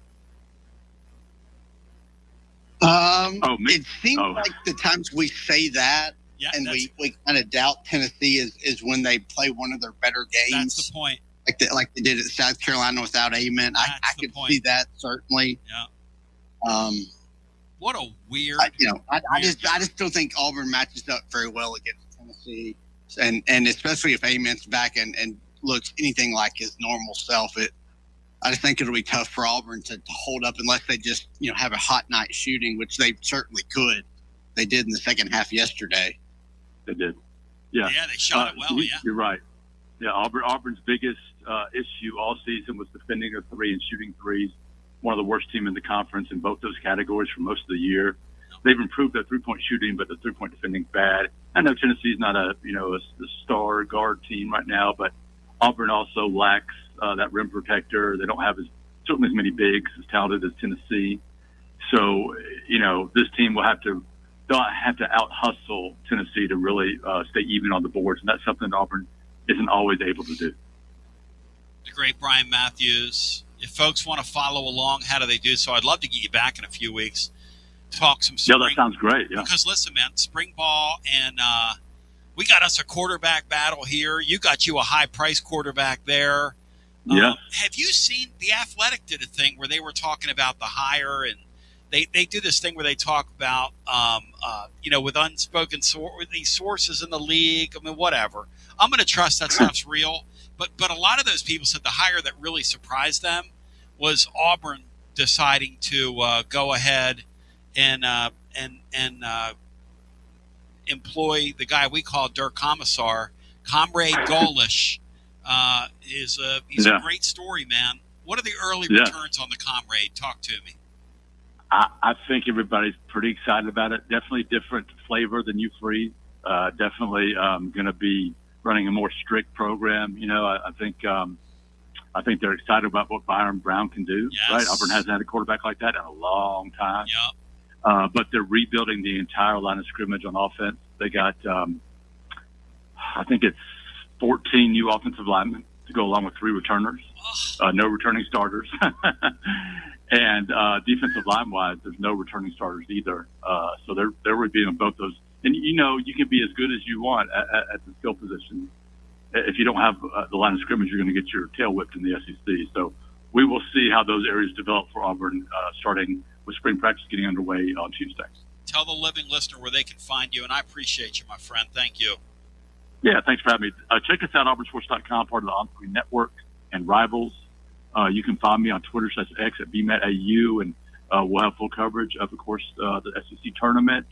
It seems like the times we say that, and we kind of doubt Tennessee is when they play one of their better games. That's the point. Like they did at South Carolina without Amen. I could see that certainly. Yeah. What a weird. I just don't think Auburn matches up very well against Tennessee, and especially if Amen's back and looks anything like his normal self. I just think it'll be tough for Auburn to hold up unless they just, have a hot night shooting, which they certainly could. They did in the second half yesterday. They did. Yeah. Yeah, they shot it well, yeah. You're right. Yeah, Auburn's biggest issue all season was defending a three and shooting threes. One of the worst team in the conference in both those categories for most of the year. They've improved their three-point shooting, but the three-point defending's bad. I know Tennessee's not a star guard team right now, but Auburn also lacks that rim protector. They don't have certainly as many bigs as talented as Tennessee. So, this team will have to out hustle Tennessee to really stay even on the boards, and that's something Auburn isn't always able to do. The great Brian Matthews. If folks want to follow along, how do they do so? I'd love to get you back in a few weeks. Talk some spring. Yeah, that sounds great. Yeah. Because listen, man, spring ball, and we got us a quarterback battle here. You got you a high-priced quarterback there. Yeah. Have you seen The Athletic did a thing where they were talking about the hire, and they do this thing where they talk about with unspoken these sources in the league. I mean, whatever. I'm going to trust that stuff's real. But a lot of those people said the hire that really surprised them was Auburn deciding to go ahead and employ the guy we call Dirk Commissar, Comrade Golish. He's a great story, man. What are the early returns on the Comrade? Talk to me. I think everybody's pretty excited about it. Definitely different flavor than U-Free. Definitely going to be running a more strict program. I think they're excited about what Byron Brown can do. Yes. Right? Auburn hasn't had a quarterback like that in a long time. Yep. But they're rebuilding the entire line of scrimmage on offense. They got, I think it's 14 new offensive linemen to go along with 3 returners. No returning starters. And defensive line-wise, there's no returning starters either. So they're rebuilding both those. And, you can be as good as you want at the skill position. If you don't have the line of scrimmage, you're going to get your tail whipped in the SEC. So we will see how those areas develop for Auburn, starting with spring practice getting underway on Tuesday. Tell the living listener where they can find you, and I appreciate you, my friend. Thank you. Yeah, thanks for having me. Check us out, auburnsports.com, part of the On3 Network and Rivals. You can find me on Twitter /X at BMATAU, and we'll have full coverage of course, the SEC tournament,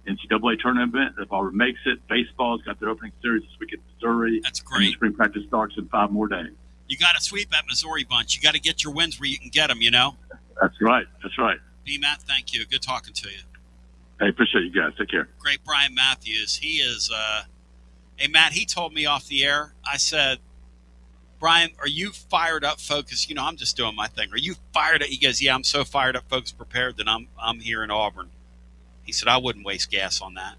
NCAA tournament, if Auburn makes it. Baseball's got their opening series this week at Missouri. That's great. And spring practice starts in 5 more days. You got to sweep that Missouri bunch. You got to get your wins where you can get them, That's right. That's right. B-Matt, thank you. Good talking to you. Hey, appreciate you guys. Take care. Great Brian Matthews. He is, hey, Matt, he told me off the air, I said, Brian, are you fired up, focused? I'm just doing my thing. Are you fired up? He goes, yeah, I'm so fired up, focused, prepared that I'm here in Auburn. He said, I wouldn't waste gas on that.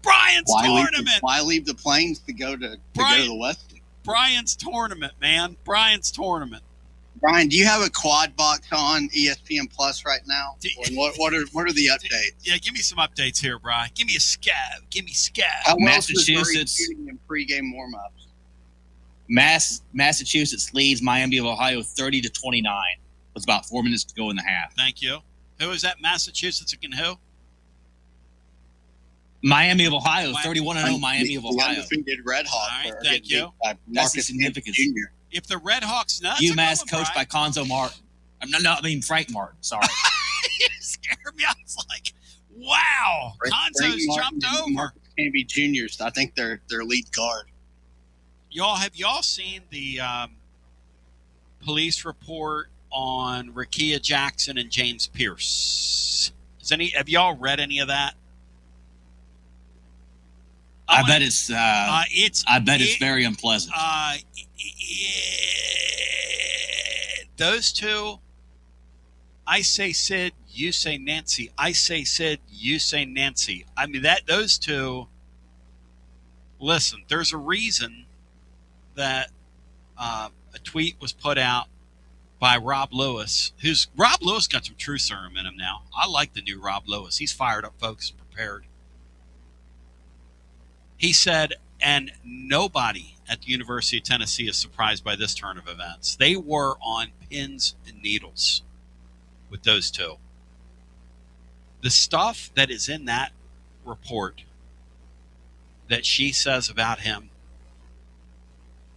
Brian's tournament. Why leave the plains to go to the West? Brian's tournament, man. Brian's tournament. Brian, do you have a quad box on ESPN Plus right now? What are the updates? Yeah, give me some updates here, Brian. Give me a scav. How Massachusetts shooting in pregame warm-ups? Massachusetts leads Miami of Ohio 30-29. With about 4 minutes to go in the half. Thank you. Who is that? Massachusetts against who? Miami of Ohio, 31-0. Miami of Ohio. The undefeated Red Hawks. All right, thank you. That's the significance. Jr. If the Red Hawks nuts, UMass coached by Conzo Martin. Frank Martin. Sorry. You scared me. I was like, wow. Conzo's jumped over. Marcus Camby Jr. I think they're lead guard. Have y'all seen the police report on Rakia Jackson and James Pierce? Have y'all read any of that? I bet it's very unpleasant. Those two, I say Sid, you say Nancy. I say Sid, you say Nancy. I mean, those two, listen, there's a reason that a tweet was put out by Rob Lewis, Rob Lewis got some true serum in him now. I like the new Rob Lewis. He's fired up, folks, and prepared. He said, and nobody at the University of Tennessee is surprised by this turn of events. They were on pins and needles with those two. The stuff that is in that report that she says about him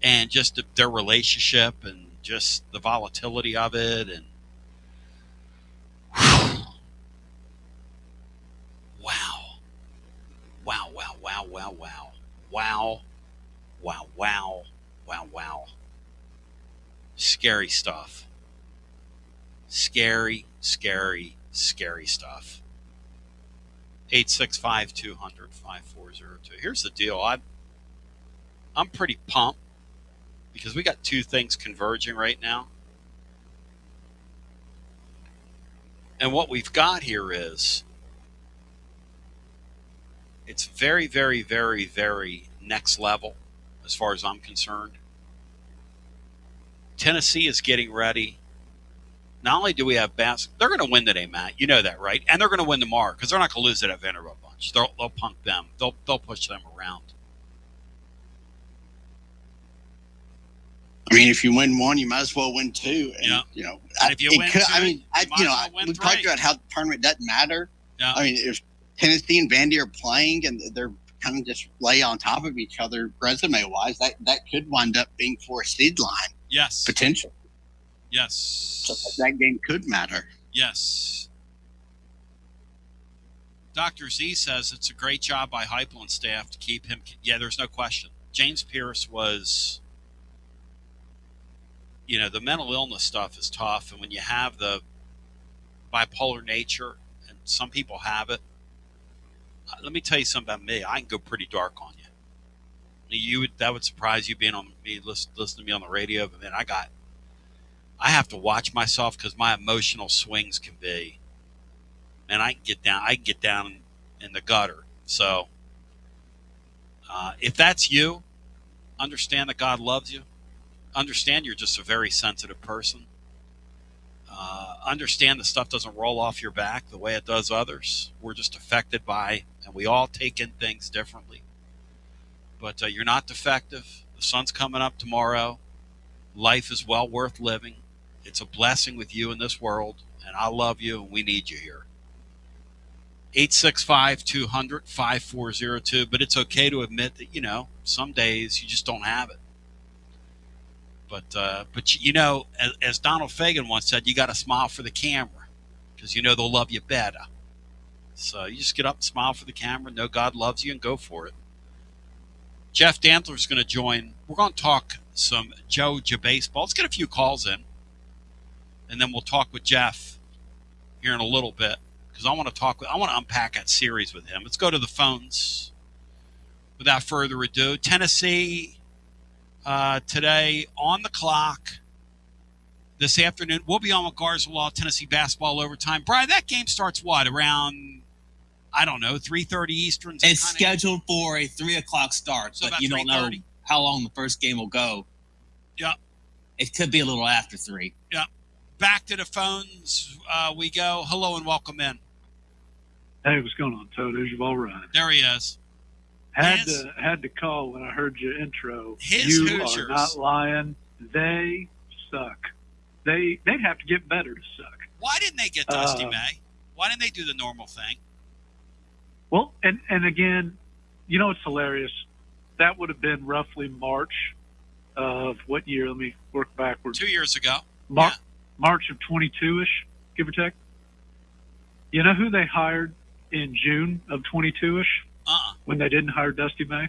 and just their relationship and just the volatility of it, and wow. Scary stuff. Scary stuff. 865-200-5402. Here's the deal. I'm pretty pumped because we got two things converging right now. And what we've got here is it's very, very, very, very next level as far as I'm concerned. Tennessee is getting ready. Not only do we have they're going to win today, Matt. You know that, right? And they're going to win tomorrow because they're not going to lose to that Vanderbilt bunch. They'll punk them. They'll push them around. I mean, if you win one, you might as well win two. And, if you win two, we talked about how the tournament doesn't matter. Yeah. I mean, if Tennessee and Vandy are playing and they're kind of just lay on top of each other resume-wise, that could wind up being for a seed line. Yes. Potential. Yes. So that game could matter. Yes. Dr. Z says it's a great job by Heupel and staff to keep him. Yeah, there's no question. James Pierce was, the mental illness stuff is tough. And when you have the bipolar nature, and some people have it, let me tell you something about me. I can go pretty dark on you. That would surprise you being on me, listen to me on the radio. But man, I have to watch myself because my emotional swings can be, and I can get down in the gutter. So if that's you, understand that God loves you. Understand you're just a very sensitive person. Understand the stuff doesn't roll off your back the way it does others. We're just affected by, and we all take in things differently. But you're not defective. The sun's coming up tomorrow. Life is well worth living. It's a blessing with you in this world, and I love you, and we need you here. 865-200-5402, but it's okay to admit that, some days you just don't have it. But as Donald Fagen once said, you got to smile for the camera because they'll love you better. So you just get up and smile for the camera, know God loves you, and go for it. Jeff Dantler's going to join. We're going to talk some Georgia baseball. Let's get a few calls in, and then we'll talk with Jeff here in a little bit because I want to unpack that series with him. Let's go to the phones. Without further ado, Tennessee today on the clock this afternoon. We'll be on with Garza Tennessee basketball overtime. Brian, that game starts around, 3:30 Eastern? It's scheduled for a 3 o'clock start, so but you don't know how long the first game will go. Yeah. It could be a little after 3. Yeah. Back to the phones we go. Hello and welcome in. Hey, what's going on, Toad? There's your ball run. There he is. Had to call when I heard your intro. You Hoosiers are not lying. They suck. They'd have to get better to suck. Why didn't they get Dusty May? Why didn't they do the normal thing? Well, and again, it's hilarious. That would have been roughly March of what year? Let me work backwards. 2 years ago. March of 22-ish, give or take. You know who they hired in June of 22-ish? When they didn't hire Dusty May?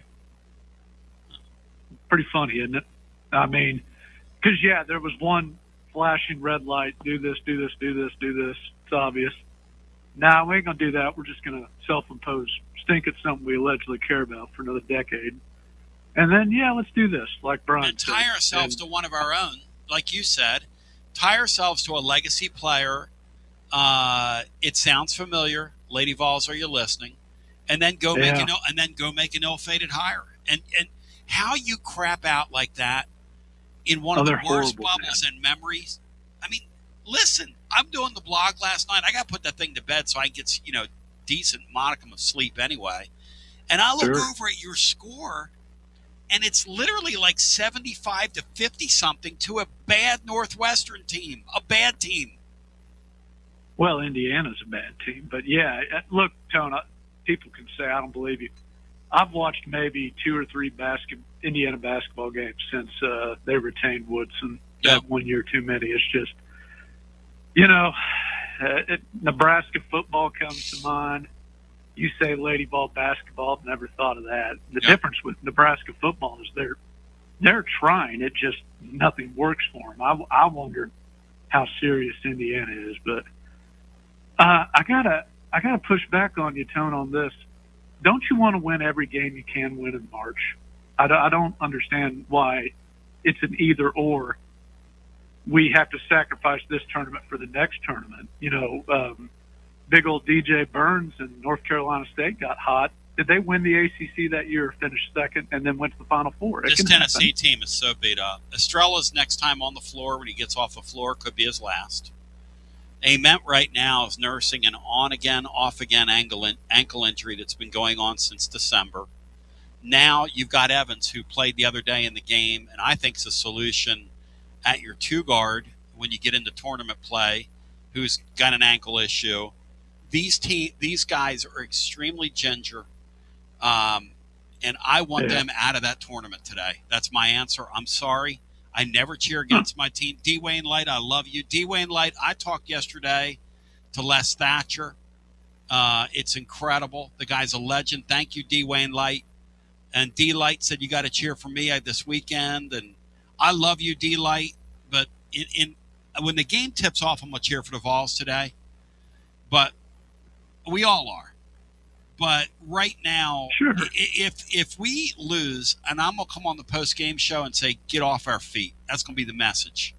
pretty funny, isn't it? I mean, because, there was one flashing red light, do this, do this, do this, do this. It's obvious. Nah, we ain't going to do that. We're just going to self-impose stink at something we allegedly care about for another decade. And then, let's do this, like Brian and tie ourselves to one of our own, like you said. Tie ourselves to a legacy player. It sounds familiar. Lady Vols, are you listening? And then go make an ill-fated hire. And how you crap out like that in one of the worst bubbles and memories. I mean, listen, I'm doing the blog last night. I got to put that thing to bed so I get, decent modicum of sleep anyway. And I look over at your score, and it's literally like 75 to 50 something to a bad Northwestern team, a bad team. Well, Indiana's a bad team, but look, Tone, people can say I don't believe you. I've watched maybe 2 or 3 Indiana basketball games since they retained Woodson. That 1 year too many. It's just, Nebraska football comes to mind. You say Lady Ball basketball, I've never thought of that. The difference with Nebraska football is they're trying. It just nothing works for them. I wonder how serious Indiana is, but I gotta push back on you, Tone, on this. Don't you want to win every game you can win in March? I don't understand why it's an either or. We have to sacrifice this tournament for the next tournament. Big old DJ Burns and North Carolina State got hot. Did they win the ACC that year, finished second, and then went to the Final Four? This Tennessee team is so beat up. Estrella's next time on the floor, when he gets off the floor, could be his last. Ament right now is nursing an on-again, off-again ankle injury that's been going on since December. Now you've got Evans, who played the other day in the game, and I think is a solution at your 2 guard when you get into tournament play, who's got an ankle issue. These guys are extremely ginger, and I want them out of that tournament today. That's my answer. I'm sorry. I never cheer against my team. D. Wayne Light, I love you. D. Wayne Light, I talked yesterday to Les Thatcher. It's incredible. The guy's a legend. Thank you, D. Wayne Light. And D. Light said, you got to cheer for me this weekend. And I love you, D. Light. But when the game tips off, I'm going to cheer for the Vols today. But we all are. But right now, if we lose, and I'm going to come on the post-game show and say, get off our feet. That's going to be the message.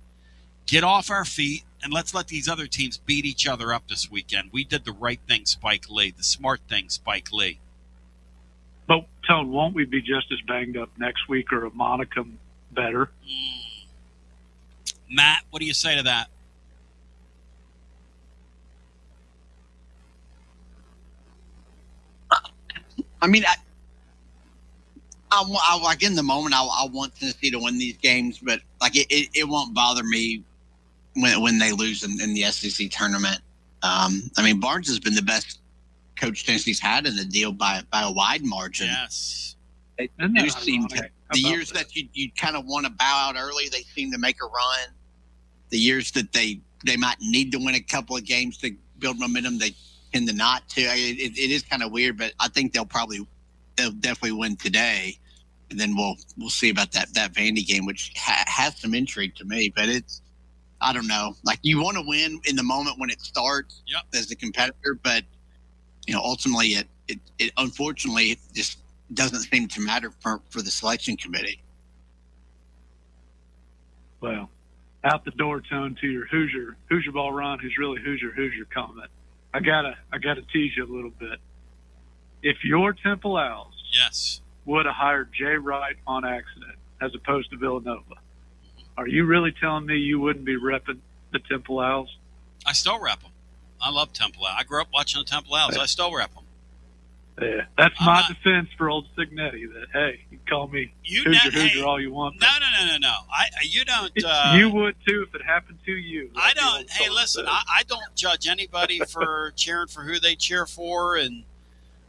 Get off our feet, and let's let these other teams beat each other up this weekend. We did the right thing, Spike Lee, the smart thing, Spike Lee. But, Tone, won't we be just as banged up next week or a modicum better? Matt, what do you say to that? I mean, I like in the moment, I want Tennessee to win these games, but like it won't bother me when they lose in the SEC tournament. I mean, Barnes has been the best coach Tennessee's had in the deal by a wide margin. Yes. They do seem to, the years that you kind of want to bow out early, they seem to make a run. The years that they might need to win a couple of games to build momentum, they tend to not to. It is kind of weird, but I think they'll definitely win today, and then we'll see about that Vandy game, which has some intrigue to me. But I don't know. Like, you want to win in the moment when it starts as a competitor, but ultimately it unfortunately just doesn't seem to matter for the selection committee. Well, out the door, Tone, to your Hoosier ball Ron, who's really Hoosier comment. I gotta tease you a little bit. If your Temple Owls would have hired Jay Wright on accident as opposed to Villanova, are you really telling me you wouldn't be repping the Temple Owls? I still rep them. I love Temple Owls. I grew up watching the Temple Owls. I still rep them. Yeah, that's my defense for old Signetti. That hey, you can call me Hoosier all you want. No. You don't. You would too if it happened to you. I don't. Hey, listen, I don't judge anybody for cheering for who they cheer for, and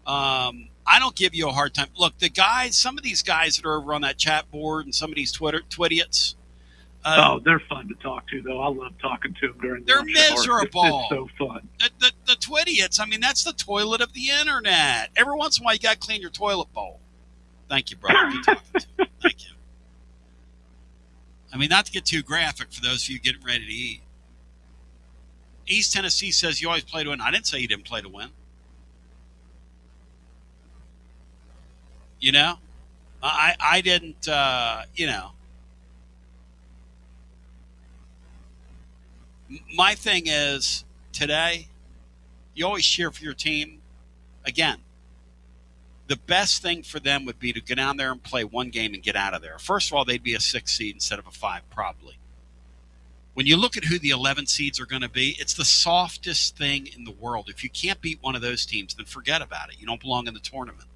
I don't give you a hard time. Look, some of these guys that are over on that chat board, and some of these Twidiots. They're fun to talk to, though. I love talking to them during. They're miserable. It's so fun. The Twidiots. I mean, that's the toilet of the internet. Every once in a while, you got to clean your toilet bowl. Thank you, brother. Good talking to you. Thank you. I mean, not to get too graphic for those of you getting ready to eat. East Tennessee says you always play to win. I didn't say you didn't play to win. You know? I didn't, you know. My thing is, today, you always cheer for your team. Again, the best thing for them would be to get down there and play one game and get out of there. First of all, they'd be a 6 seed instead of a 5, probably. When you look at who the 11 seeds are going to be, it's the softest thing in the world. If you can't beat one of those teams, then forget about it. You don't belong in the tournament.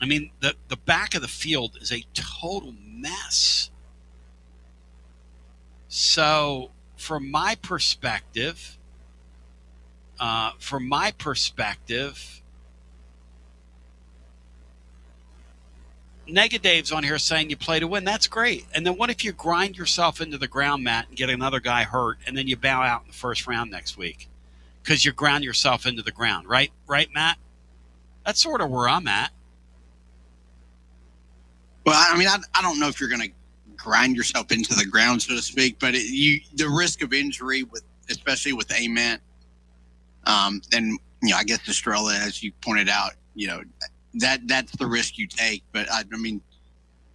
I mean, the back of the field is a total mess. So, from my perspective, Negadave's on here saying you play to win. That's great. And then what if you grind yourself into the ground, Matt, and get another guy hurt, and then you bow out in the first round next week because you ground yourself into the ground, right? Right, Matt? That's sort of where I'm at. Well, I mean, I don't know if you're going to grind yourself into the ground, so to speak, but the risk of injury, especially with Ament, and I guess Estrella, as you pointed out, that's the risk you take. But I mean,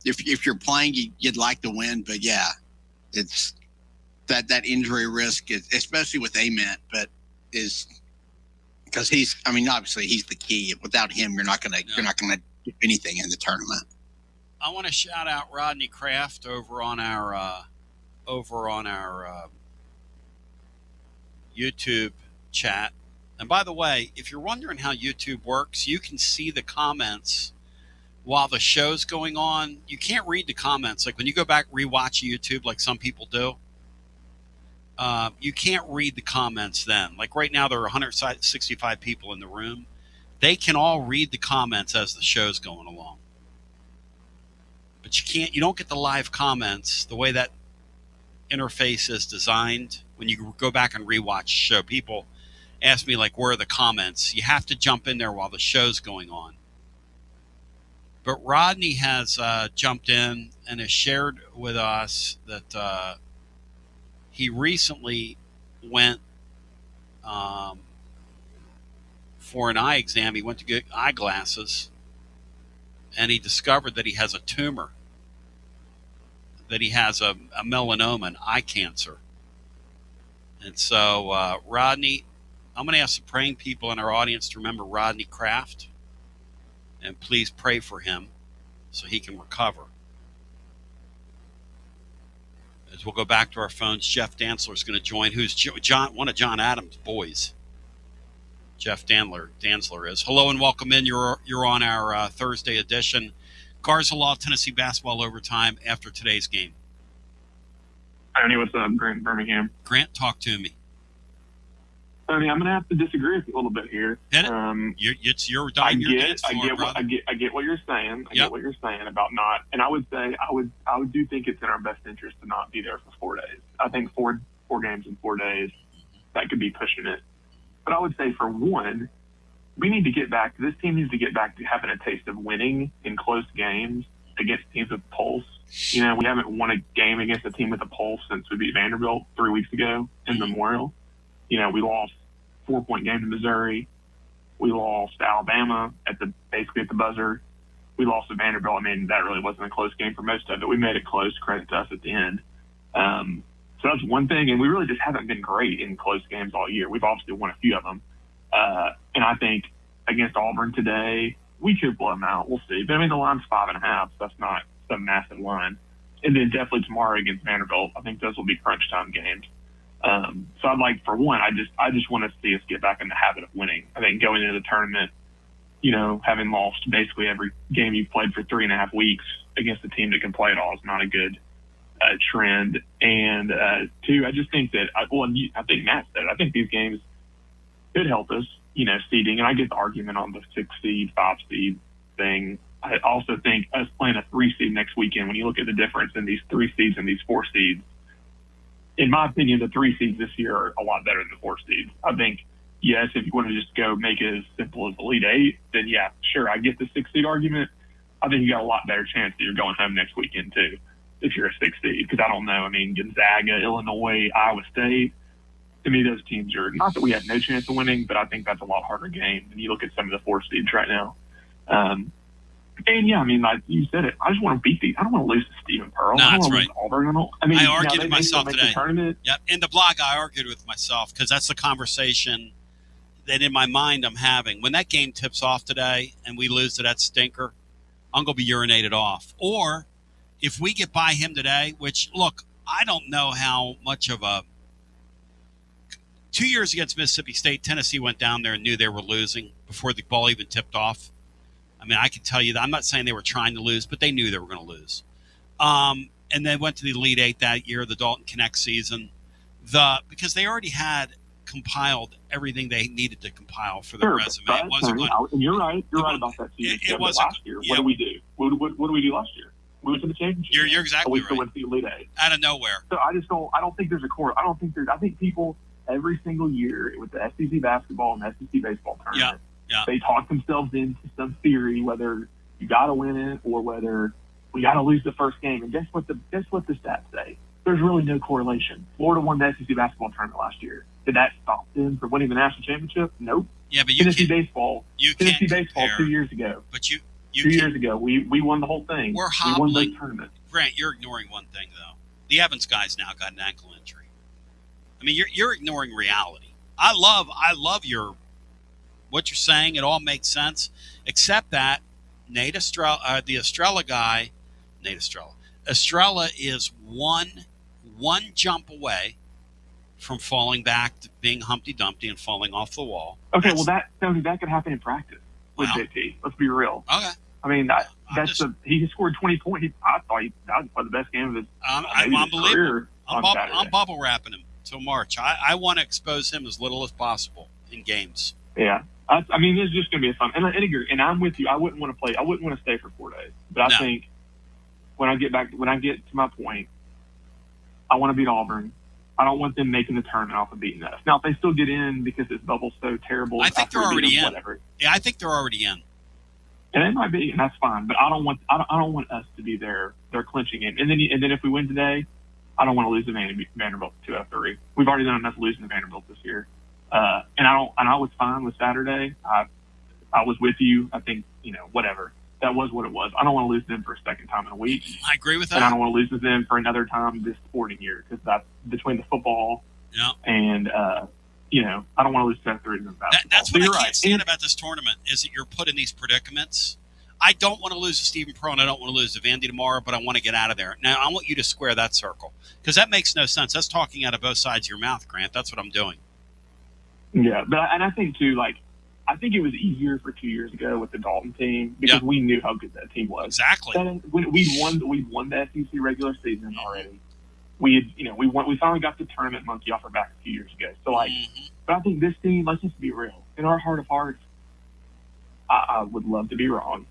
if you're playing, you'd like to win, but yeah, it's that injury risk, especially with Ament, but is because obviously he's the key. Without him, you're not gonna do anything in the tournament. I want to shout out Rodney Kraft over on our YouTube chat. And by the way, if you're wondering how YouTube works, you can see the comments while the show's going on. You can't read the comments. Like when you go back rewatch YouTube, like some people do, you can't read the comments then. Like right now, there are 165 people in the room. They can all read the comments as the show's going along. But you don't get the live comments the way that interface is designed. When you go back and rewatch the show, people ask me, like, where are the comments? You have to jump in there while the show's going on. But Rodney has jumped in and has shared with us that he recently went for an eye exam. He went to get eyeglasses, and he discovered that he has a tumor, that he has a melanoma, an eye cancer. And so, Rodney, I'm going to ask the praying people in our audience to remember Rodney Kraft, and please pray for him so he can recover. As we'll go back to our phones, Jeff Dantzler is going to join, who's one of John Adams' boys. Jeff Dantzler is. Hello and welcome in. You're on our Thursday edition. Garza Law, Tennessee basketball overtime after today's game. Tony, what's up? Grant, Birmingham. Grant, talk to me. Tony, I'm going to have to disagree with you a little bit here. Hit it. It's your dime, your dance floor, brother. I get what you're saying. I get what you're saying about not. And I would say I would do think it's in our best interest to not be there for 4 days. I think four games in 4 days, that could be pushing it. But I would say for one, we need to get back. This team needs to get back to having a taste of winning in close games against teams with pulse. We haven't won a game against a team with a pulse since we beat Vanderbilt 3 weeks ago in Memorial. We lost 4-point game to Missouri. We lost to Alabama basically at the buzzer. We lost to Vanderbilt. I mean, that really wasn't a close game for most of it. We made it close, credit to us at the end. So that's one thing, and we really just haven't been great in close games all year. We've obviously won a few of them. And I think against Auburn today, we could blow them out. We'll see. But, I mean, the line's 5.5, so that's not some massive line. And then definitely tomorrow against Vanderbilt, I think those will be crunch time games. So I'd like, for one, I just want to see us get back in the habit of winning. I think going into the tournament, having lost basically every game you've played for 3.5 weeks against a team that can play at all is not a good trend. And two, I just think that, I think Matt said it, I think these games could help us, seeding. And I get the argument on the 6 seed, 5 seed thing. I also think us playing a 3 seed next weekend, when you look at the difference in these 3 seeds and these 4 seeds, in my opinion, the 3 seeds this year are a lot better than the 4 seeds. I think, yes, if you want to just go make it as simple as Elite 8, then yeah, sure, I get the 6 seed argument. I think you got a lot better chance that you're going home next weekend too, if you're a 6 seed. Because I don't know. I mean, Gonzaga, Illinois, Iowa State. To me, those teams are not that we have no chance of winning, but I think that's a lot harder game when you look at some of the 4 seeds right now. And yeah, I mean, like you said it, I just want to beat these. I don't want to lose to Stephen Pearl. No, I don't that's want to right. lose to Auburn. I argued with myself today. Tournament. Yep. In the blog, I argued with myself because that's the conversation that in my mind I'm having. When that game tips off today and we lose to that stinker, I'm going to be urinated off. Or if we get by him today, which, look, I don't know how much of a 2 years against Mississippi State, Tennessee went down there and knew they were losing before the ball even tipped off. I mean, I can tell you that. I'm not saying they were trying to lose, but they knew they were going to lose. And then went to the Elite Eight that year, the Dalton Connect season, because they already had compiled everything they needed to compile for their resume. It wasn't going. And you're right. You're right about that season. It wasn't last year. What did we do? What did we do last year? We went to the championship. You're exactly right. We went to the Elite Eight out of nowhere. So I don't think there's a core. I think people every single year with the SEC basketball and SEC baseball tournament. Yeah. They talk themselves into some theory, whether you got to win it or whether we got to lose the first game. And guess what the stats say? There's really no correlation. Florida won the SEC basketball tournament last year. Did that stop them from winning the national championship? Nope. Yeah, but Tennessee baseball 2 years ago. But 2 years ago, we won the whole thing. We're we won hobbling. the tournament. Grant, you're ignoring one thing though. The Evans guy's now got an ankle injury. I mean, you're ignoring reality. I love what you're saying. It all makes sense, except that the Estrella guy, Estrella is one jump away from falling back to being Humpty Dumpty and falling off the wall. Okay, well that could happen in practice with JT. Let's be real. Okay. I mean, he scored 20 points. I thought that was probably the best game of his career. I'm bubble wrapping him till March. I want to expose him as little as possible in games. Yeah. I mean, it's just going to be a fun. And I'm with you. I wouldn't want to play. I wouldn't want to stay for 4 days. But I think when I get to my point, I want to beat Auburn. I don't want them making the tournament off of beating us. Now, if they still get in because this bubble's so terrible, I think they're already in. Whatever. Yeah, I think they're already in. And it might be, and that's fine. But I don't want us to be their clinching game. And then if we win today, I don't want to lose to Vanderbilt 2-3. We've already done enough losing to Vanderbilt this year. And I was fine with Saturday. I was with you. I think, whatever. That was what it was. I don't want to lose them for a second time in a week. I agree with that. And I don't want to lose to them for another time this sporting year because that's between the football and, I don't want to lose 10-3 to them basketball. That's what I can't stand about this tournament is that you're put in these predicaments. I don't want to lose to Stephen Pearl and I don't want to lose to Vandy tomorrow, but I want to get out of there. Now, I want you to square that circle because that makes no sense. That's talking out of both sides of your mouth, Grant. That's what I'm doing. Yeah, and I think, too, I think it was easier for 2 years ago with the Dalton team because we knew how good that team was. Exactly. We won the SEC regular season already. We finally got the tournament monkey off our back a few years ago. So, but I think this team, let's just be real. In our heart of hearts, I would love to be wrong.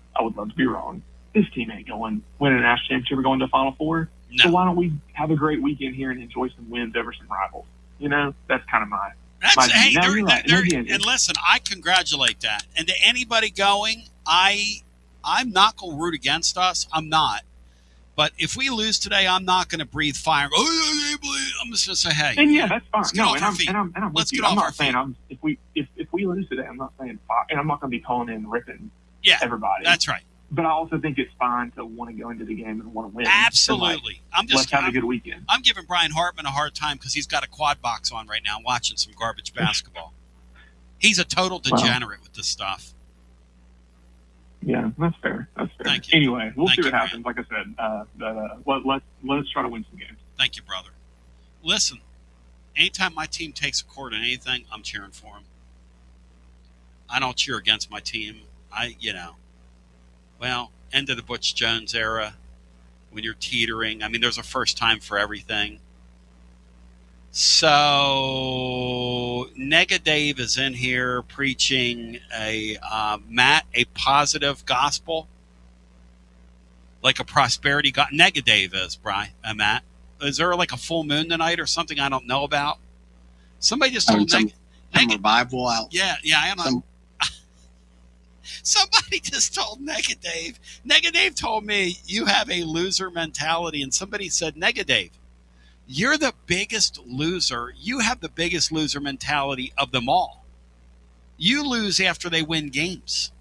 This team ain't going winning a national championship or going to the Final Four. No. So why don't we have a great weekend here and enjoy some wins over some rivals? That's kind of my and listen, I congratulate that. And to anybody going, I'm not going to root against us. I'm not. But if we lose today, I'm not going to breathe fire. I'm just going to say, hey. And yeah, that's fine. No, and I'm with you. I'm not saying if we lose today, I'm not saying fire, and I'm not going to be calling in ripping everybody. That's right. But I also think it's fine to want to go into the game and want to win. Absolutely. Let's have a good weekend. I'm giving Brian Hartman a hard time because he's got a quad box on right now watching some garbage basketball. He's a total degenerate with this stuff. Yeah, that's fair. Thank you. Anyway, we'll see what happens. Like I said, let's try to win some games. Thank you, brother. Listen, anytime my team takes a court in anything, I'm cheering for them. I don't cheer against my team. End of the Butch Jones era, when you're teetering. I mean, there's a first time for everything. So, Nega Dave is in here preaching a positive gospel, like a prosperity God. Nega Dave is, Matt. Is there like a full moon tonight or something I don't know about? Somebody just told some revival out. Yeah, I am. Somebody just told Dave. Dave told me you have a loser mentality, and somebody said, Dave, you're the biggest loser. You have the biggest loser mentality of them all. You lose after they win games.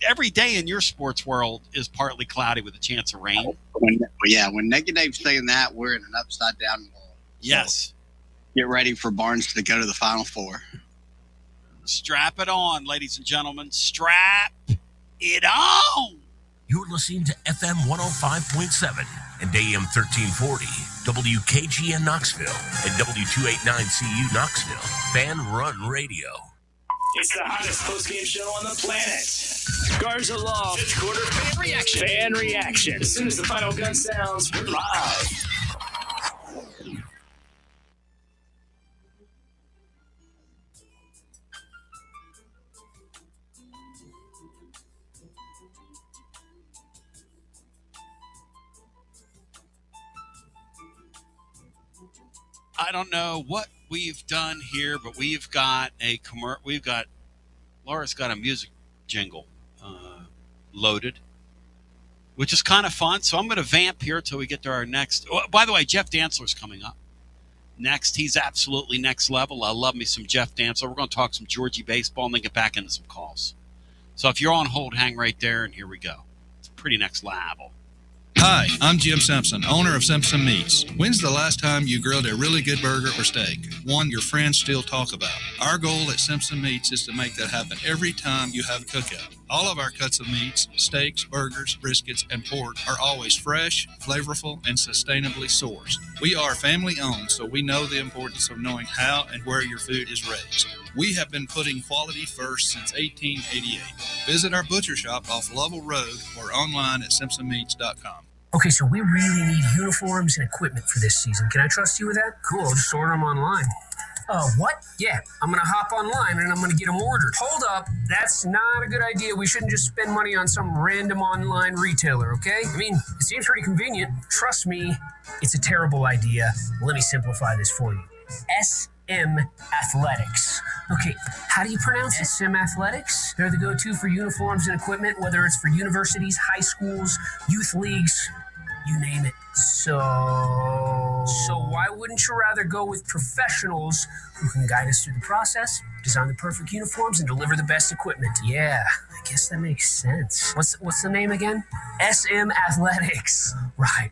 Every day in your sports world is partly cloudy with a chance of rain. When Dave's saying that, we're in an upside down world. Yes. So get ready for Barnes to go to the Final Four. Strap it on, ladies and gentlemen. Strap it on. You're listening to FM 105.7 and AM 1340, WKGN Knoxville, and W289CU Knoxville, Fanrun Radio. It's the hottest postgame show on the planet. Garza Law. Fifth quarter fan reaction. Fan reaction. As soon as the final gun sounds, we're live. I don't know what we've done here, but we've got Laura's got a music jingle loaded, which is kind of fun. So I'm going to vamp here till we get to our next. Oh, by the way, Jeff Dantzler's coming up next. He's absolutely next level. I love me some Jeff Dantzler. We're going to talk some Georgie baseball and then get back into some calls. So if you're on hold, hang right there, and here we go. It's pretty next level. Hi, I'm Jim Simpson, owner of Simpson Meats. When's the last time you grilled a really good burger or steak? One your friends still talk about. Our goal at Simpson Meats is to make that happen every time you have a cookout. All of our cuts of meats, steaks, burgers, briskets, and pork are always fresh, flavorful, and sustainably sourced. We are family owned, so we know the importance of knowing how and where your food is raised. We have been putting quality first since 1888. Visit our butcher shop off Lovell Road or online at simpsonmeats.com. Okay, so we really need uniforms and equipment for this season. Can I trust you with that? Cool, I'll just order them online. What? Yeah, I'm going to hop online and I'm going to get them ordered. Hold up, that's not a good idea. We shouldn't just spend money on some random online retailer, okay? I mean, it seems pretty convenient. Trust me, it's a terrible idea. Let me simplify this for you. SM Athletics. Okay, how do you pronounce it? SM Athletics? They're the go-to for uniforms and equipment, whether it's for universities, high schools, youth leagues, you name it. So why wouldn't you rather go with professionals who can guide us through the process, design the perfect uniforms, and deliver the best equipment? Yeah, I guess that makes sense. What's the name again? SM Athletics. Right.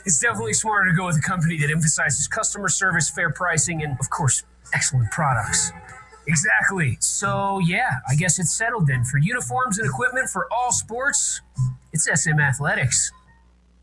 It's definitely smarter to go with a company that emphasizes customer service, fair pricing, and, of course, excellent products. Exactly. So, yeah, I guess it's settled then. For uniforms and equipment for all sports, it's SM Athletics.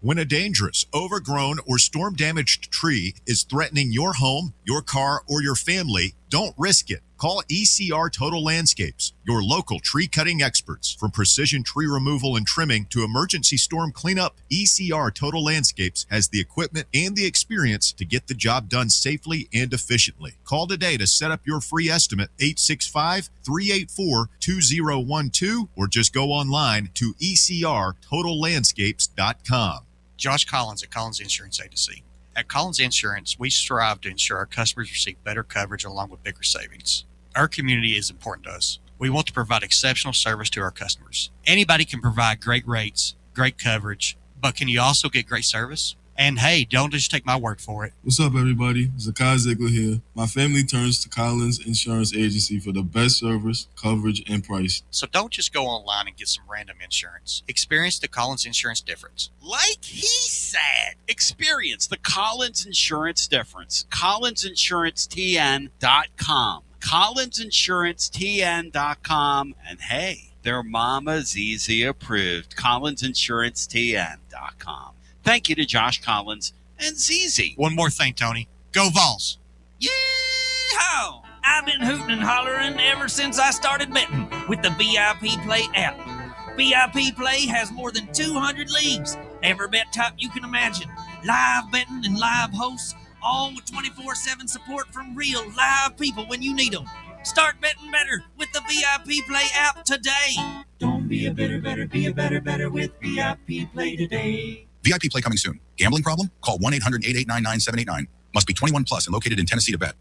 When a dangerous, overgrown, or storm-damaged tree is threatening your home, your car, or your family, don't risk it. Call ECR Total Landscapes, your local tree-cutting experts. From precision tree removal and trimming to emergency storm cleanup, ECR Total Landscapes has the equipment and the experience to get the job done safely and efficiently. Call today to set up your free estimate, 865-384-2012, or just go online to ecrtotallandscapes.com. Josh Collins at Collins Insurance Agency. At Collins Insurance, we strive to ensure our customers receive better coverage along with bigger savings. Our community is important to us. We want to provide exceptional service to our customers. Anybody can provide great rates, great coverage, but can you also get great service? And hey, don't just take my word for it. What's up, everybody? Zakai Ziegler here. My family turns to Collins Insurance Agency for the best service, coverage, and price. So don't just go online and get some random insurance. Experience the Collins Insurance difference. Like he said, experience the Collins Insurance difference. CollinsInsuranceTN.com. CollinsInsuranceTN.com. And hey, their Mama's Easy approved. CollinsInsuranceTN.com. Thank you to Josh Collins and ZZ. One more thing, Tony. Go Vols. Yeehaw! I've been hooting and hollering ever since I started betting with the VIP Play app. VIP Play has more than 200 leagues. Every bet type you can imagine. Live betting and live hosts, all with 24/7 support from real live people when you need them. Start betting better with the VIP Play app today. Don't be a better, be a better with VIP Play today. VIP Play coming soon. Gambling problem? Call 1-800-889-9789. Must be 21 plus and located in Tennessee to bet.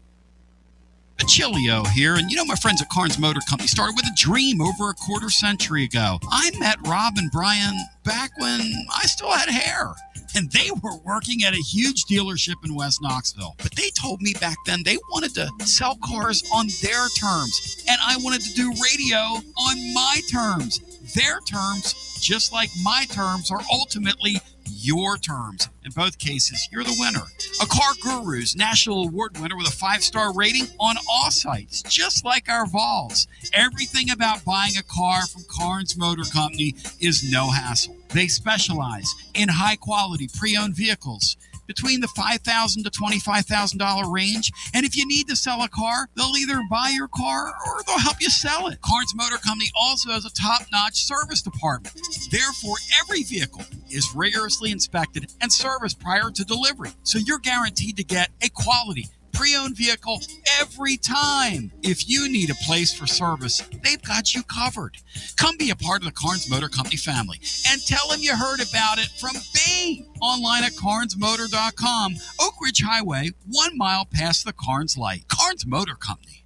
Basilio here, and my friends at Carnes Motor Company started with a dream over a quarter century ago. I met Rob and Brian back when I still had hair, and they were working at a huge dealership in West Knoxville. But they told me back then they wanted to sell cars on their terms, and I wanted to do radio on my terms. Their terms, just like my terms, are ultimately your terms. In both cases, you're the winner. A Car Guru's National Award winner with a 5-star rating on all sites, just like our Vols. Everything about buying a car from Carnes Motor Company is no hassle. They specialize in high-quality pre-owned vehicles between the $5,000 to $25,000 range. And if you need to sell a car, they'll either buy your car or they'll help you sell it. Carnes Motor Company also has a top-notch service department. Therefore, every vehicle is rigorously inspected and serviced prior to delivery. So you're guaranteed to get a quality pre-owned vehicle every time. If you need a place for service, they've got you covered. Come be a part of the Carnes Motor Company family and tell them you heard about it from me. Online at carnesmotor.com, Oak Ridge Highway, 1 mile past the Carnes light. Carnes Motor Company.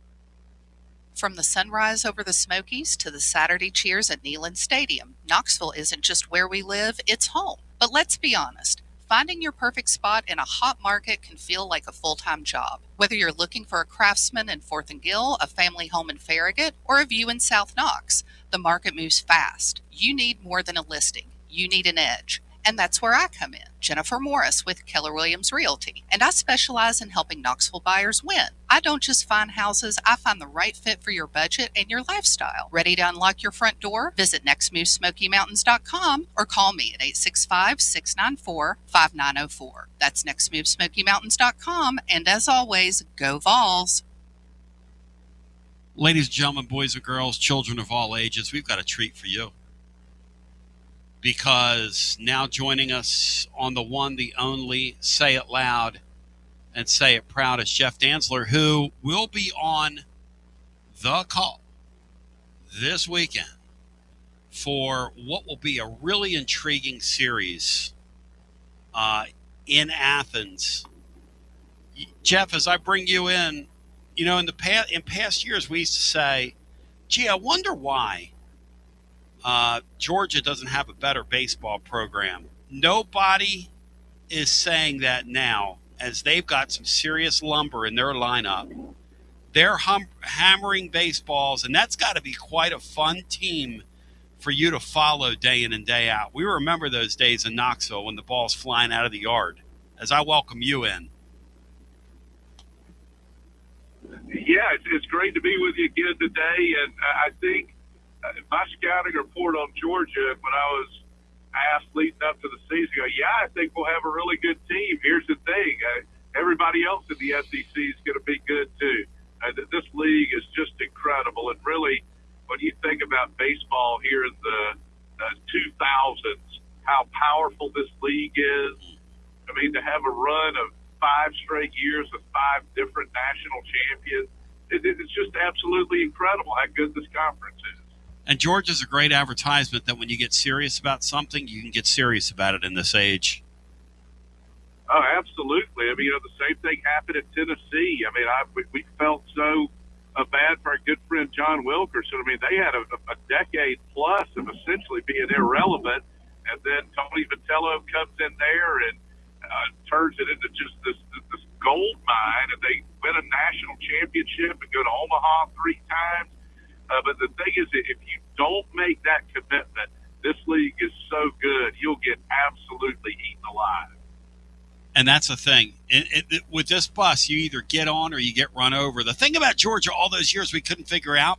From the sunrise over the Smokies to the Saturday cheers at Neyland Stadium, Knoxville isn't just where we live, it's home. But let's be honest. Finding your perfect spot in a hot market can feel like a full-time job. Whether you're looking for a Craftsman in 4th and Gill, a family home in Farragut, or a view in South Knox, the market moves fast. You need more than a listing. You need an edge. And that's where I come in, Jennifer Morris with Keller Williams Realty. And I specialize in helping Knoxville buyers win. I don't just find houses, I find the right fit for your budget and your lifestyle. Ready to unlock your front door? Visit nextmovesmokymountains.com or call me at 865-694-5904. That's nextmovesmokymountains.com. And as always, go Vols. Ladies and gentlemen, boys and girls, children of all ages, we've got a treat for you. Because now joining us on the one, the only, say it loud and say it proud is Jeff Dantzler, who will be on the call this weekend for what will be a really intriguing series in Athens. Jeff, as I bring you in, in past years we used to say, gee, I wonder why Georgia doesn't have a better baseball program. Nobody is saying that now, as they've got some serious lumber in their lineup. They're hammering baseballs, and that's got to be quite a fun team for you to follow day in and day out. We remember those days in Knoxville when the ball's flying out of the yard. As I welcome you in. Yeah, it's great to be with you again today, and I think my scouting report on Georgia, when I was asked leading up to the season, I think we'll have a really good team. Here's the thing. Everybody else in the SEC is going to be good, too. This league is just incredible. And really, when you think about baseball here in the 2000s, how powerful this league is. I mean, to have a run of 5 straight years with 5 different national champions, it's just absolutely incredible how good this conference is. And Georgia's a great advertisement that when you get serious about something, you can get serious about it in this age. Oh, absolutely. I mean, the same thing happened at Tennessee. I mean, we felt so bad for our good friend John Wilkerson. I mean, they had a decade plus of essentially being irrelevant, and then Tony Vitello comes in there and turns it into just this gold mine, and they win a national championship and go to Omaha 3 times. But the thing is, if you don't make that commitment, this league is so good, you'll get absolutely eaten alive. And that's the thing. With this bus, you either get on or you get run over. The thing about Georgia all those years we couldn't figure out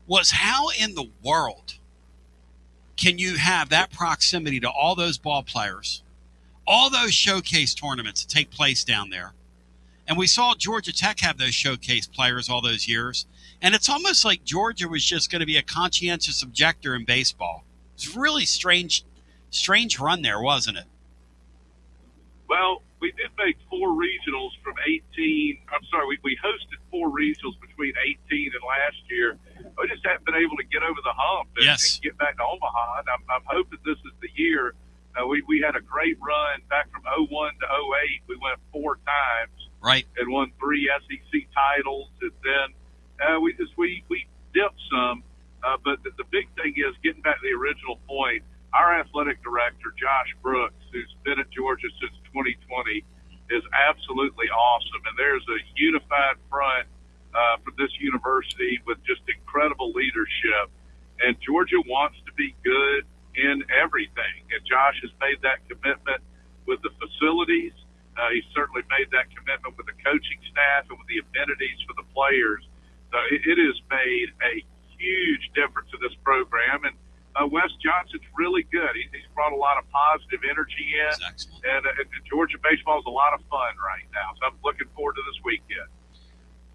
was how in the world can you have that proximity to all those ball players, all those showcase tournaments that take place down there. And we saw Georgia Tech have those showcase players all those years. And it's almost like Georgia was just going to be a conscientious objector in baseball. It's a really strange run there, wasn't it? Well, we did make 4 regionals from 18. I'm sorry, we hosted 4 regionals between 18 and last year. We just haven't been able to get over the hump and get back to Omaha. And I'm hoping this is the year. We had a great run back from 01 to 08. We went 4 times. Right. And won 3 SEC titles, and then we dipped some. But the big thing is, getting back to the original point, our athletic director, Josh Brooks, who's been at Georgia since 2020, is absolutely awesome. And there's a unified front for this university with just incredible leadership. And Georgia wants to be good in everything. And Josh has made that commitment with the facilities. He's certainly made that commitment with the coaching staff and with the amenities for the players. So it has made a huge difference in this program. And Wes Johnson's really good. He's brought a lot of positive energy in. And Georgia baseball is a lot of fun right now. So I'm looking forward to this weekend.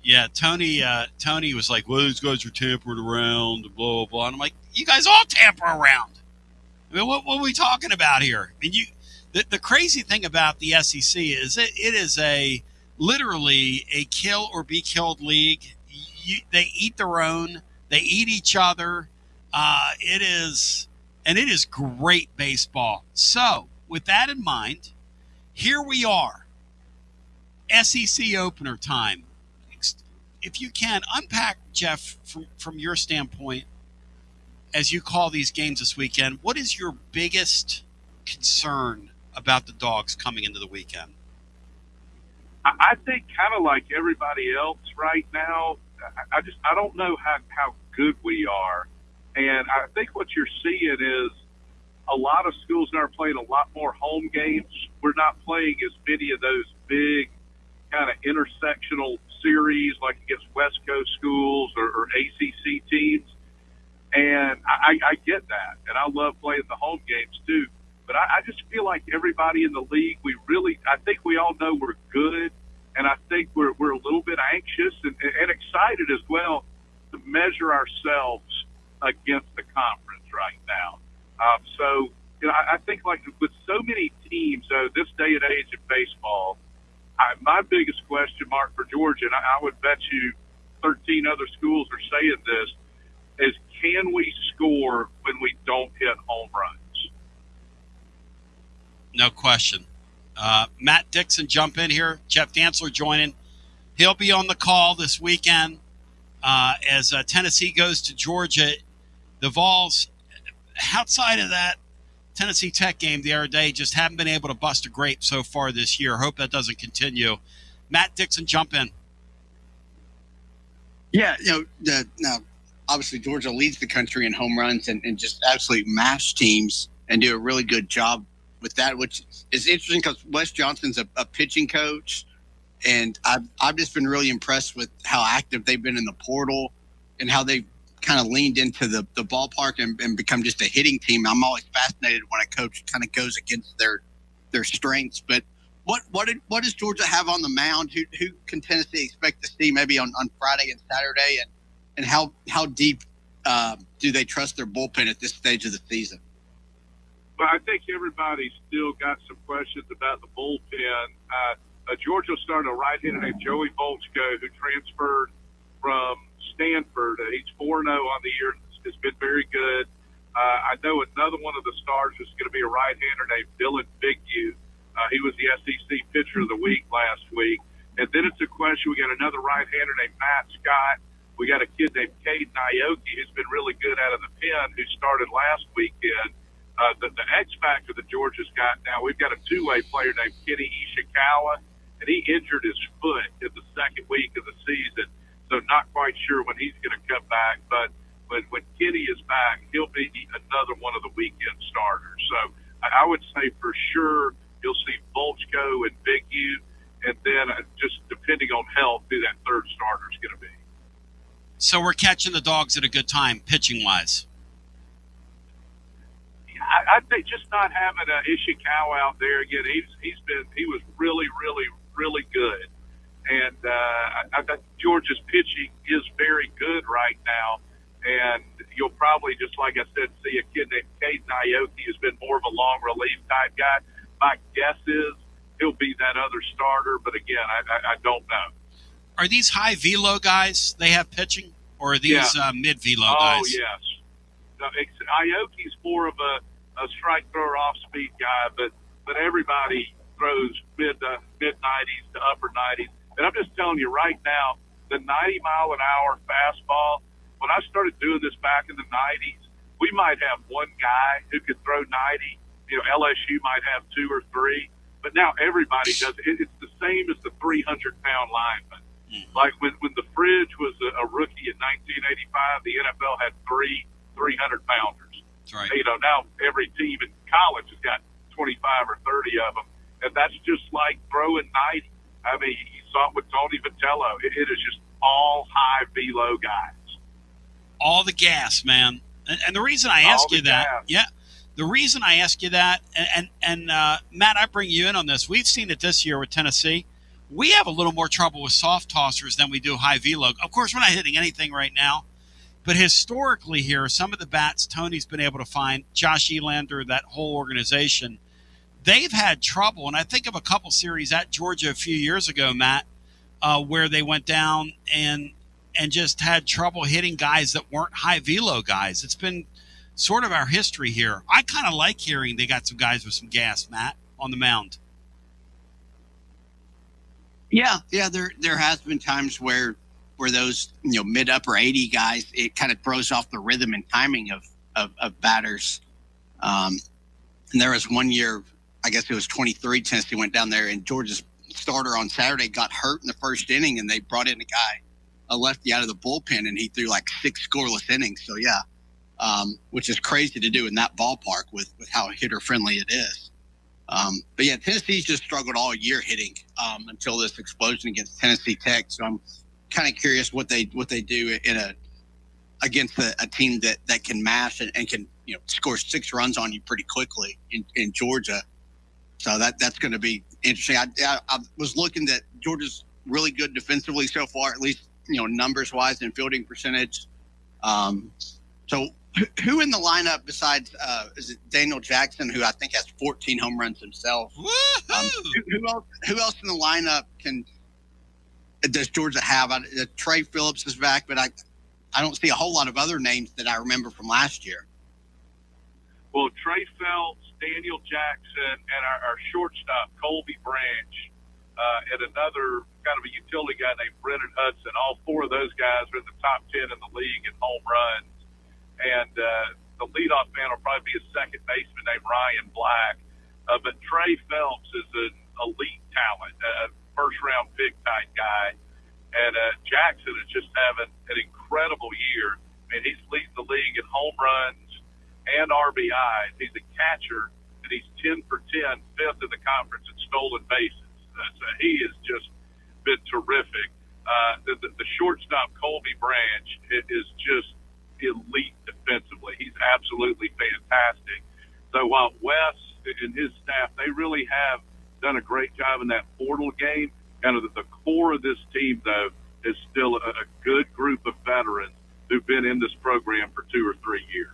Yeah, Tony was like, well, these guys are tampered around, blah, blah, blah. And I'm like, you guys all tamper around. I mean, what are we talking about here? I mean, the crazy thing about the SEC is it is literally a kill or be killed league. They eat their own. They eat each other. It is great baseball. So, with that in mind, here we are. SEC opener time. If you can, unpack, Jeff, from your standpoint, as you call these games this weekend, what is your biggest concern about the Dogs coming into the weekend? I think kind of like everybody else right now, I don't know how good we are. And I think what you're seeing is a lot of schools now are playing a lot more home games. We're not playing as many of those big kind of intersectional series like against West Coast schools or ACC teams. And I get that. And I love playing the home games too. But I just feel like everybody in the league, I think we all know we're good. And I think we're a little bit anxious and excited as well to measure ourselves against the conference right now. So, I think like with so many teams, this day and age in baseball, my biggest question mark for Georgia, and I would bet you 13 other schools are saying this, is can we score when we don't hit home runs? No question. Matt Dixon, jump in here. Jeff Dantzler joining. He'll be on the call this weekend as Tennessee goes to Georgia. The Vols, outside of that Tennessee Tech game the other day, just haven't been able to bust a grape so far this year. Hope that doesn't continue. Matt Dixon, jump in. Yeah, now obviously Georgia leads the country in home runs and just absolutely mash teams and do a really good job with that, which is interesting because Wes Johnson's a pitching coach, and I've just been really impressed with how active they've been in the portal and how they've kind of leaned into the ballpark and become just a hitting team. I'm always fascinated when a coach kind of goes against their strengths. But what does Georgia have on the mound? Who can Tennessee expect to see maybe on Friday and Saturday? And how deep do they trust their bullpen at this stage of the season? Well, I think everybody's still got some questions about the bullpen. Georgia started a right-hander named Joey Bolchko, who transferred from Stanford. He's 4-0 on the year. It's been very good. I know another one of the stars is going to be a right-hander named Dylan Bigview. He was the SEC Pitcher of the Week last week. And then it's a question. We got another right-hander named Matt Scott. We got a kid named Caden Aoki who's been really good out of the pen, who started last weekend. The X factor that Georgia's got now, we've got a two-way player named Kenny Ishikawa, and he injured his foot in the second week of the season. So not quite sure when he's going to come back, but when Kenny is back, he'll be another one of the weekend starters. So I would say for sure you'll see Bolchko and Bigview, and then just depending on health, who that third starter is going to be. So we're catching the Dogs at a good time, pitching-wise. I think just not having Ishikawa out there again. He was really, really, really good. And I think Georgia's pitching is very good right now. And you'll probably, just like I said, see a kid named Caden Aoki who's been more of a long relief type guy. My guess is he'll be that other starter. But again, I don't know. Are these high velo guys they have pitching, or are these mid velo guys? Oh, yes. No, Aoki's more of a strike thrower off speed guy, but everybody throws mid 90s to upper 90s. And I'm just telling you right now, the 90-mile-an-hour fastball, when I started doing this back in the 90s, we might have one guy who could throw 90. LSU might have 2 or 3. But now everybody does it. It's the same as the 300-pound lineman. Like when the Fridge was a rookie in 1985, the NFL had 3 300-pounders. That's right. Now every team in college has got 25 or 30 of them. And that's just like throwing 90. I mean, you saw it with Tony Vitello. It is just all high velo guys. All the gas, man. And the reason I ask you that, the reason I ask you that, and Matt, I bring you in on this. We've seen it this year with Tennessee. We have a little more trouble with soft tossers than we do high velo. Of course, we're not hitting anything right now. But historically here, some of the bats Tony's been able to find, Josh Elander, that whole organization, they've had trouble. And I think of a couple series at Georgia a few years ago, Matt, where they went down and just had trouble hitting guys that weren't high velo guys. It's been sort of our history here. I kind of like hearing they got some guys with some gas, Matt, on the mound. Yeah, there has been times where those mid upper 80 guys, it kind of throws off the rhythm and timing of batters. And there was one year, I guess it was 23, Tennessee went down there, and Georgia's starter on Saturday got hurt in the first inning, and they brought in a lefty out of the bullpen, and he threw like 6 scoreless innings. So which is crazy to do in that ballpark with how hitter friendly it is. But yeah, Tennessee's just struggled all year hitting until this explosion against Tennessee Tech. So I'm kind of curious what they do against a team that can mash and can score 6 runs on you pretty quickly in Georgia. So that's going to be interesting. I was looking that Georgia's really good defensively so far, at least numbers wise and fielding percentage. So who in the lineup besides is it Daniel Jackson, who I think has 14 home runs himself? Who else in the lineup does Georgia have? Trey Phillips is back, but I don't see a whole lot of other names that I remember from last year. Well, Trey Phelps, Daniel Jackson, and our shortstop, Colby Branch, and another kind of a utility guy named Brennan Hudson. All 4 of those guys are in the top 10 in the league in home runs. And the leadoff man will probably be a second baseman named Ryan Black. But Trey Phelps is an elite talent, a first-round pick-type guy. And Jackson is just having an incredible year. I mean, he's leading the league in home runs and RBIs. He's a catcher, and he's 10 for 10, 5th in the conference in stolen bases. So he has just been terrific. The shortstop, Colby Branch, is just elite defensively. He's absolutely fantastic. So while Wes and his staff, they really have done a great job in that portal game, kind of the core of this team, though, is still a good group of veterans who've been in this program for 2 or 3 years.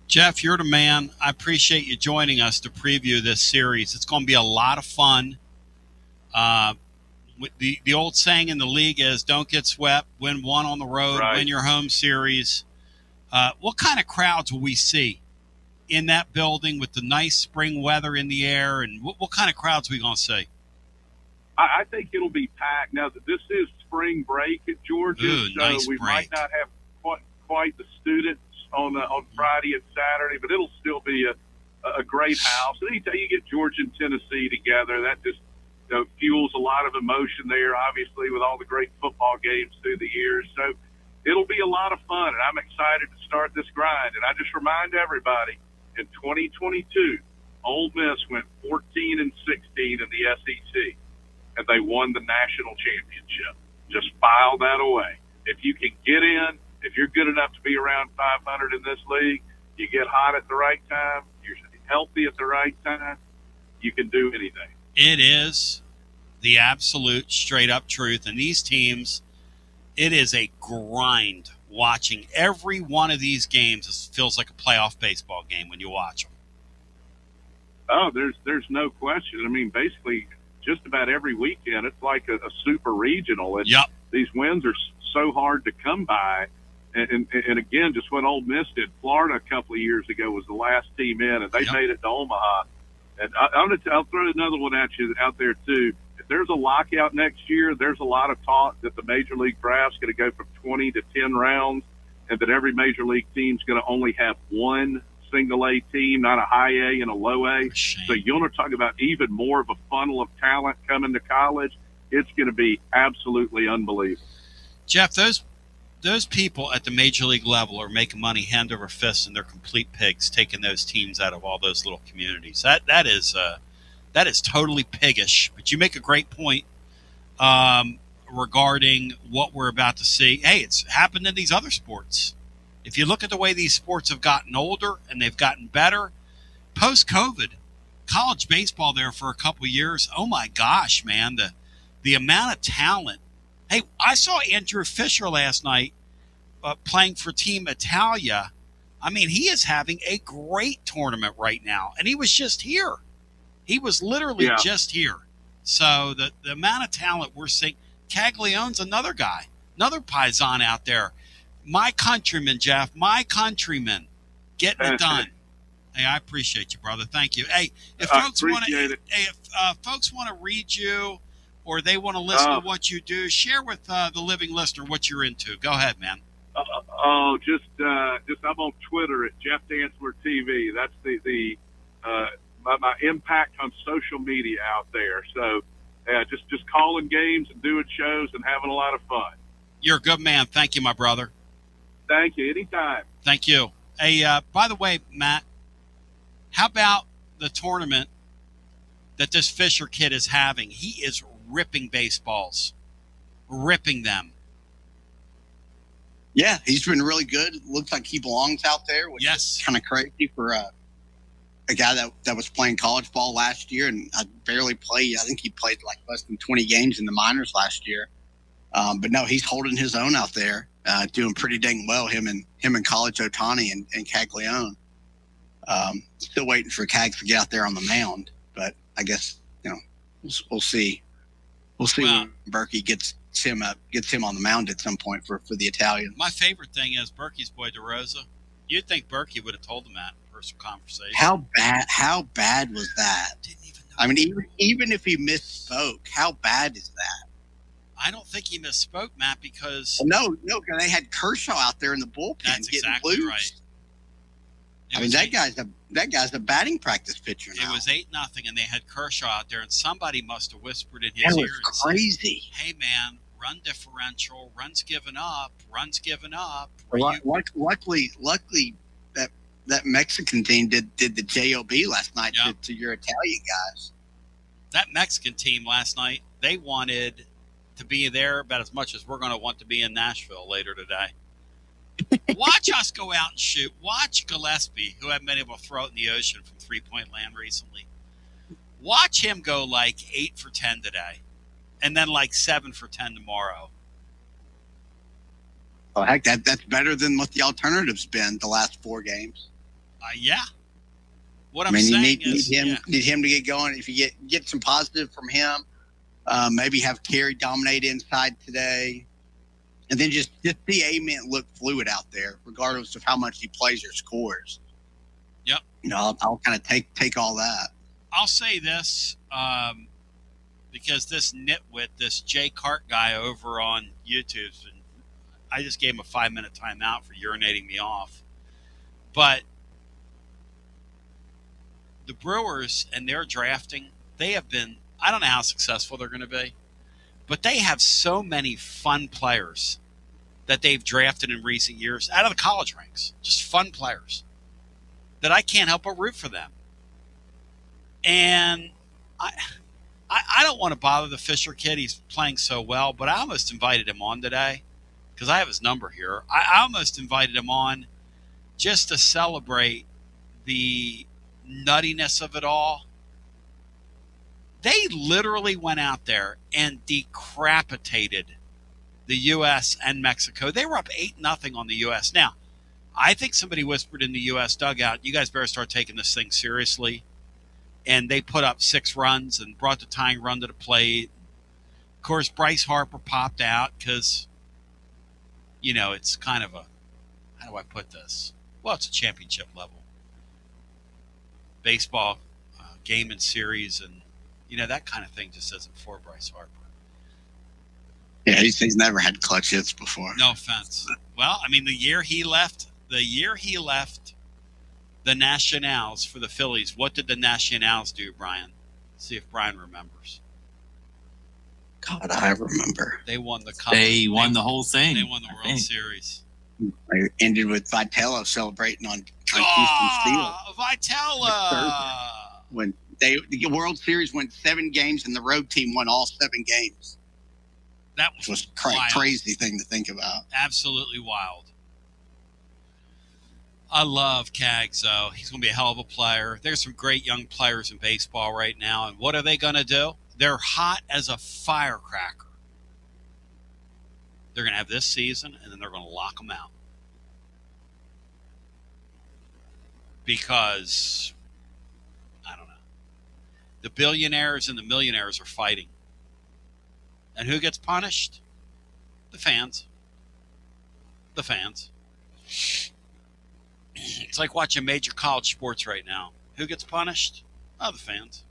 Jeff, you're the man. I appreciate you joining us to preview this series. It's going to be a lot of fun. The old saying in the league is don't get swept, win one on the road, win your home series. What kind of crowds will we see in that building with the nice spring weather in the air? And what kind of crowds are we going to see? I think it'll be packed. Now, this is spring break at Georgia, so we might not have quite the students on Friday and Saturday, but it'll still be a great house. And anytime you get Georgia and Tennessee together, that just fuels a lot of emotion there, obviously, with all the great football games through the years. So it'll be a lot of fun, and I'm excited to start this grind. And I just remind everybody, in 2022, Ole Miss went 14-16 in the SEC, and they won the national championship. Just file that away. If you can get in, if you're good enough to be around 500 in this league, you get hot at the right time, you're healthy at the right time, you can do anything. It is the absolute straight-up truth. And these teams, it is a grind watching every one of these games. It feels like a playoff baseball game when you watch them. Oh, there's no question. I mean, basically, just about every weekend, it's like a super regional. And these wins are so hard to come by. And again, just what Ole Miss did. Florida a couple of years ago was the last team in, and they made it to Omaha. And I'll throw another one at you out there, too. if there's a lockout next year, there's a lot of talk that the Major League draft's going to go from 20 to 10 rounds, and that every Major League team's going to only have one single A team, not a high A and a low A. So you want to talk about even more of a funnel of talent coming to college. It's going to be absolutely unbelievable. Jeff, those people at the Major League level are making money hand over fist, and they're complete pigs taking those teams out of all those little communities. That is totally piggish. But you make a great point regarding what we're about to see. Hey, it's happened in these other sports. If you look at the way these sports have gotten older and they've gotten better, post-COVID, college baseball there for a couple of years, oh my gosh, man, the amount of talent. Hey, I saw Andrew Fisher last night playing for Team Italia. I mean, he is having a great tournament right now, and he was just here. He was literally just here. So the amount of talent we're seeing. Caglianone's another guy, another Paisan out there. My countryman, Jeff, my countryman, getting it done. Hey, I appreciate you, brother. Thank you. Hey, if folks want to read you or they want to listen to what you do, share with the living listener what you're into. Go ahead, man. Just I'm on Twitter at Jeff Dantzler TV. That's my impact on social media out there. So just calling games and doing shows and having a lot of fun. You're a good man. Thank you, my brother. Thank you. Anytime. Thank you. Hey, by the way, Matt, how about the tournament that this Fisher kid is having? He is ripping baseballs, ripping them. Yeah, he's been really good. Looks like he belongs out there, which is kind of crazy for a guy that was playing college ball last year and barely played. I think he played like less than 20 games in the minors last year. But no, he's holding his own out there, doing pretty dang well. Him and College Otani and Caglianone. Still waiting for Cags to get out there on the mound, but I guess we'll see. We'll see when Berkey gets him on the mound at some point for the Italians. My favorite thing is Berkey's boy DeRosa. You'd think Berkey would have told him that in personal conversation. How bad was that? Didn't even know. I mean, even if he misspoke, how bad is that? I don't think he misspoke, Matt, because no, they had Kershaw out there in the bullpen. That's getting exactly loose. right. I mean, that guy's a batting practice pitcher now. It was 8-0, and they had Kershaw out there, and somebody must have whispered in his That ear. was crazy. Said, hey, man, run differential, runs given up. Luckily, that Mexican team did the JOB last night to your Italian guys. That Mexican team last night, they wanted to be there about as much as we're going to want to be in Nashville later today. Watch us go out and shoot. Watch Gillespie, who hadn't been able to throw it in the ocean from three-point land recently. Watch him go like 8 for 10 today, and then like 7 for 10 tomorrow. Oh, heck, that's better than what the alternative's been the last 4 games. Yeah. What I'm saying is, need him to get going. If you get some positive from him, maybe have Carey dominate inside today. And then just see Amen look fluid out there, regardless of how much he plays or scores. Yep. I'll kind of take all that. I'll say this, because this nitwit, this Jay Cart guy over on YouTube, and I just gave him a 5-minute timeout for urinating me off. But the Brewers and their drafting, they have been, I don't know how successful they're going to be, but they have so many fun players that they've drafted in recent years out of the college ranks, just fun players that I can't help but root for them. And I don't want to bother the Fisher kid. He's playing so well, but I almost invited him on today because I have his number here. I almost invited him on just to celebrate the nuttiness of it all. They literally went out there and decapitated the U.S. and Mexico. They were up 8-0 on the U.S. Now, I think somebody whispered in the U.S. dugout, you guys better start taking this thing seriously. And they put up 6 runs and brought the tying run to the plate. Of course, Bryce Harper popped out because, it's kind of how do I put this? Well, it's a championship level baseball game and series, and That kind of thing just isn't for Bryce Harper. Yeah, he's never had clutch hits before. No offense. Well, I mean, the year he left the Nationals for the Phillies, what did the Nationals do, Brian? See if Brian remembers. God, I remember. They won the cup. They won the whole thing. They won the World Series. It ended with Vitello celebrating on Houston Steel. Vitello! When the World Series went 7 games and the road team won all 7 games. That was crazy thing to think about. Absolutely wild. I love Kaggs, though. He's going to be a hell of a player. There's some great young players in baseball right now, and what are they going to do? They're hot as a firecracker. They're going to have this season, and then they're going to lock them out. Because, I don't know, the billionaires and the millionaires are fighting. And who gets punished? The fans. The fans. It's like watching major college sports right now. Who gets punished? Oh, the fans.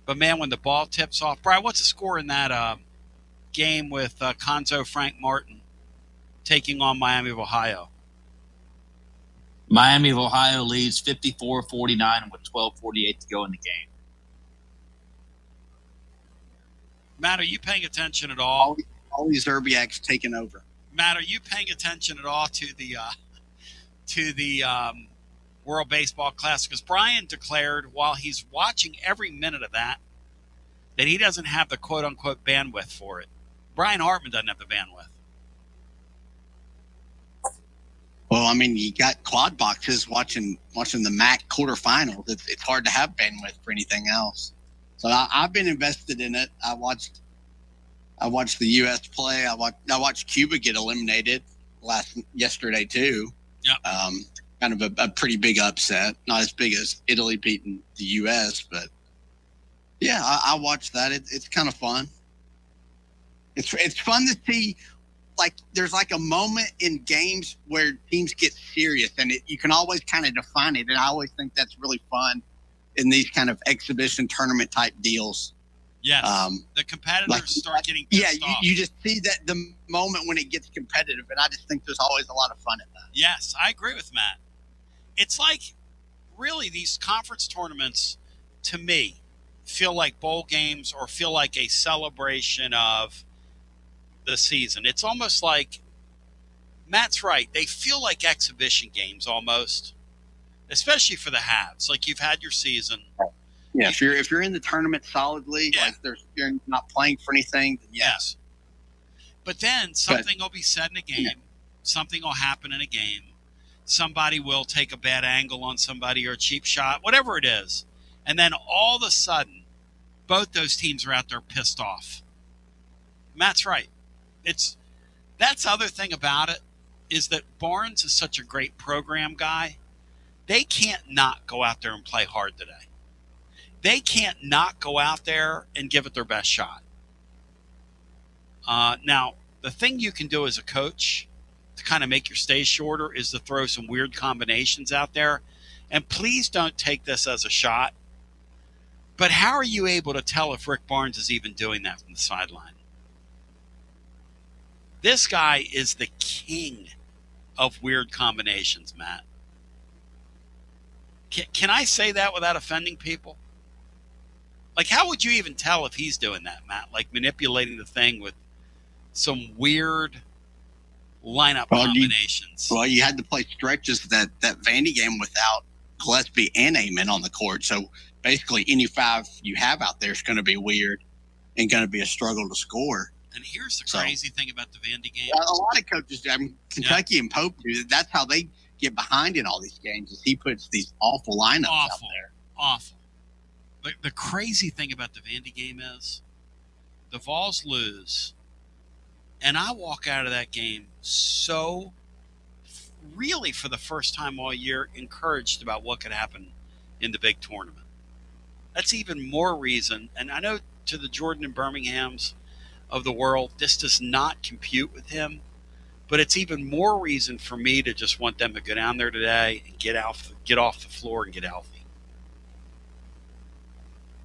But, man, when the ball tips off... Brian, what's the score in that game with Conzo Frank Martin taking on Miami of Ohio? Miami of Ohio leads 54-49 with 12:48 to go in the game. Matt, are you paying attention at all? All these Zerbiak's taking over. Matt, are you paying attention at all to the World Baseball Classic? Because Brian declared while he's watching every minute of that he doesn't have the quote-unquote bandwidth for it. Brian Hartman doesn't have the bandwidth. Well, I mean, you got quad boxes watching the MAC quarterfinals. It's hard to have bandwidth for anything else. So I've been invested in it. I watched the U.S. play. I watched Cuba get eliminated yesterday too. Yeah. Kind of a pretty big upset. Not as big as Italy beating the U.S., but yeah, I watched that. It's kind of fun. It's fun to see. Like there's like a moment in games where teams get serious, and you can always kind of define it. And I always think that's really fun in these kind of exhibition tournament type deals. Yes, the competitors start getting pissed off. You just see that the moment when it gets competitive, and I just think there's always a lot of fun in that. Yes, I agree with Matt. It's like really these conference tournaments, to me, feel like bowl games or feel like a celebration of the season. It's almost like Matt's right. They feel like exhibition games almost, especially for the halves. Like you've had your season. Yeah, if you're in the tournament solidly, like you're not playing for anything, then yes. But then something will be said in a game. Yeah. Something will happen in a game. Somebody will take a bad angle on somebody or a cheap shot, whatever it is. And then all of a sudden, both those teams are out there pissed off. Matt's right. That's the other thing about it is that Barnes is such a great program guy. They can't not go out there and play hard today. They can't not go out there and give it their best shot. Now, the thing you can do as a coach to kind of make your stays shorter is to throw some weird combinations out there. And please don't take this as a shot. But how are you able to tell if Rick Barnes is even doing that from the sideline? This guy is the king of weird combinations, Matt. Can I say that without offending people? Like, how would you even tell if he's doing that, Matt? Like manipulating the thing with some weird lineup combinations. You had to play stretches that Vandy game without Gillespie and Amen on the court. So basically any 5 you have out there is going to be weird and going to be a struggle to score. And here's the crazy thing about the Vandy game. A lot of coaches do. I mean, Kentucky and Pope do. That's how they get behind in all these games is he puts these awful lineups out there. Awful. The crazy thing about the Vandy game is the Vols lose, and I walk out of that game so really for the first time all year encouraged about what could happen in the big tournament. That's even more reason, and I know to the Jordan and Birminghams of the world, this does not compute with him, but it's even more reason for me to just want them to go down there today and get off the floor and get healthy.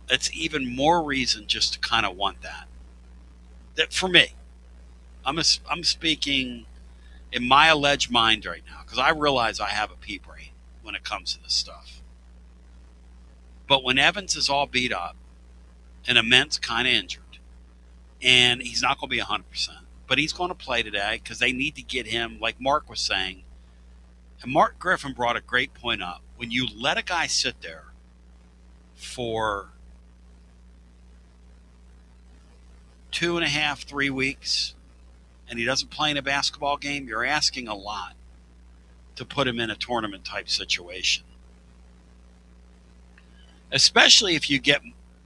That's even more reason just to kind of want that. That for me, I'm speaking in my alleged mind right now because I realize I have a pea brain when it comes to this stuff. But when Evans is all beat up and Ament's kind of injured, and he's not going to be 100%, but he's going to play today because they need to get him, like Mark was saying. And Mark Griffin brought a great point up. When you let a guy sit there for 2.5, 3 weeks, and he doesn't play in a basketball game, you're asking a lot to put him in a tournament type situation. Especially if you get,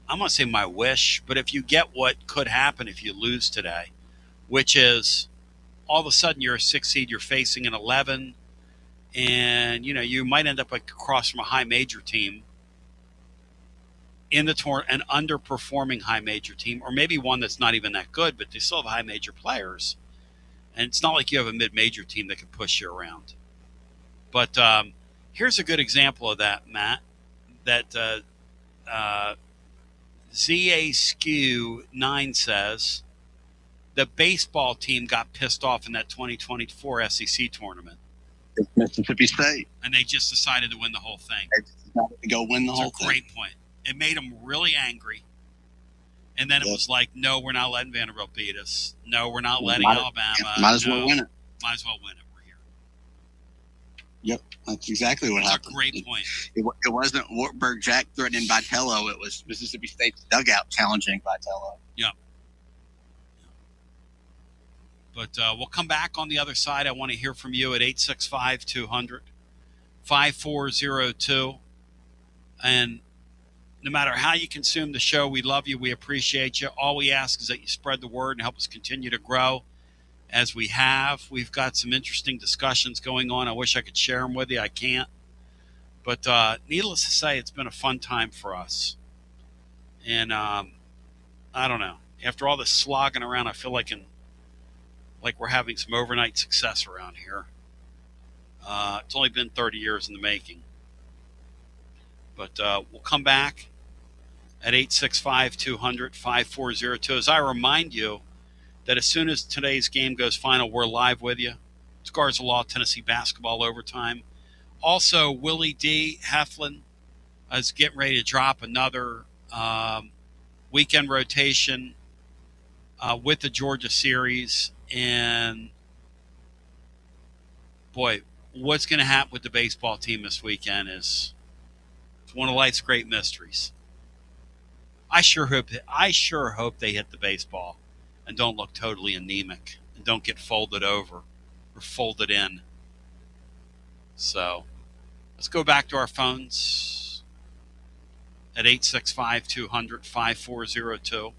I'm going to say my wish, but if you get what could happen if you lose today, which is all of a sudden you're a 6 seed, you're facing an 11, and you might end up across from a high major team in the an underperforming high major team, or maybe one that's not even that good, but they still have high major players. And it's not like you have a mid-major team that can push you around. But here's a good example of that, Matt, that ZASkew9 says the baseball team got pissed off in that 2024 SEC tournament. It's Mississippi State. And they just decided to win the whole thing. They decided to go win the whole thing. Great point. It made them really angry. And then it was like, no, we're not letting Vanderbilt beat us. No, we're not letting Alabama. Might as well win it. Might as well win it. We're here. Yep, that's exactly what happened. That's a great point. It wasn't Wartburg Jack threatening Vitello. It was Mississippi State's dugout challenging Vitello. Yep. But we'll come back on the other side. I want to hear from you at 865-200-5402. And no matter how you consume the show, we love you. We appreciate you. All we ask is that you spread the word and help us continue to grow as we have. We've got some interesting discussions going on. I wish I could share them with you. I can't. But needless to say, it's been a fun time for us. And I don't know. After all this slogging around, I feel like we're having some overnight success around here. It's only been 30 years in the making. But we'll come back at 865-200-5402. As I remind you that as soon as today's game goes final, we're live with you. It's Garza Law, Tennessee basketball overtime. Also, Willie D. Heflin is getting ready to drop another weekend rotation with the Georgia series. And, boy, what's going to happen with the baseball team this weekend is one of life's great mysteries. I sure hope they hit the baseball and don't look totally anemic and don't get folded over or folded in. So let's go back to our phones at 865-200-5402.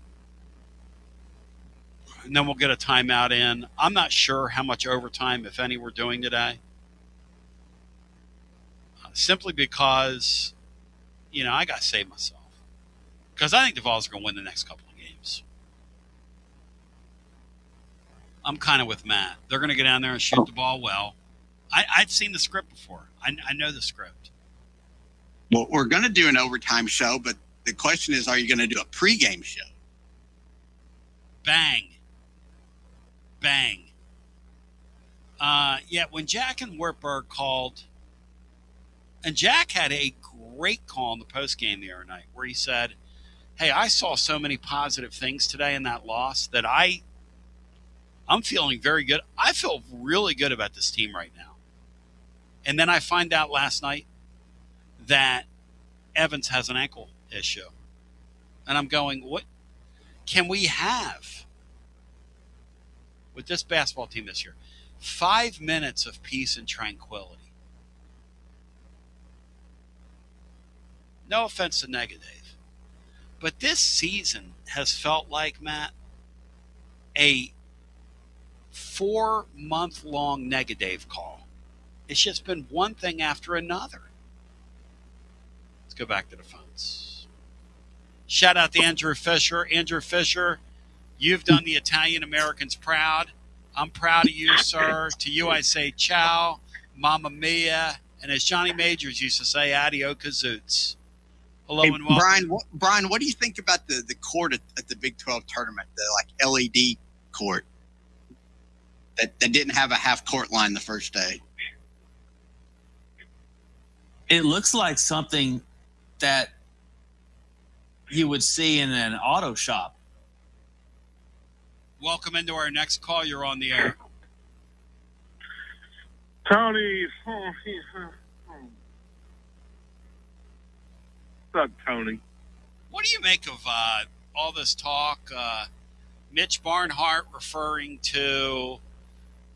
And then we'll get a timeout in. I'm not sure how much overtime, if any, we're doing today. Simply because, I got to save myself. Because I think the Vols are going to win the next couple of games. I'm kind of with Matt. They're going to get down there and shoot the ball well. I've seen the script before. I know the script. Well, we're going to do an overtime show, but the question is, are you going to do a pregame show? Bang. Bang. When Jack and Wartburg called, and Jack had a great call in the postgame the other night where he said, hey, I saw so many positive things today in that loss that I'm feeling very good. I feel really good about this team right now. And then I find out last night that Evans has an ankle issue. And I'm going, what can we have with this basketball team this year? 5 minutes of peace and tranquility. No offense to negative, but this season has felt like, Matt, a 4-month-long negative call. It's just been one thing after another. Let's go back to the phones. Shout out to Andrew Fisher. Andrew Fisher, you've done the Italian Americans proud. I'm proud of you, sir. To you, I say ciao, mamma mia, and as Johnny Majors used to say, adio kazoots. Hello Hey, and welcome. Brian, what do you think about the court at the Big 12 tournament, the LED court that didn't have a half court line the first day? It looks like something that you would see in an auto shop. Welcome into our next call. You're on the air. Tony. What's up, Tony? What do you make of all this talk? Mitch Barnhart referring to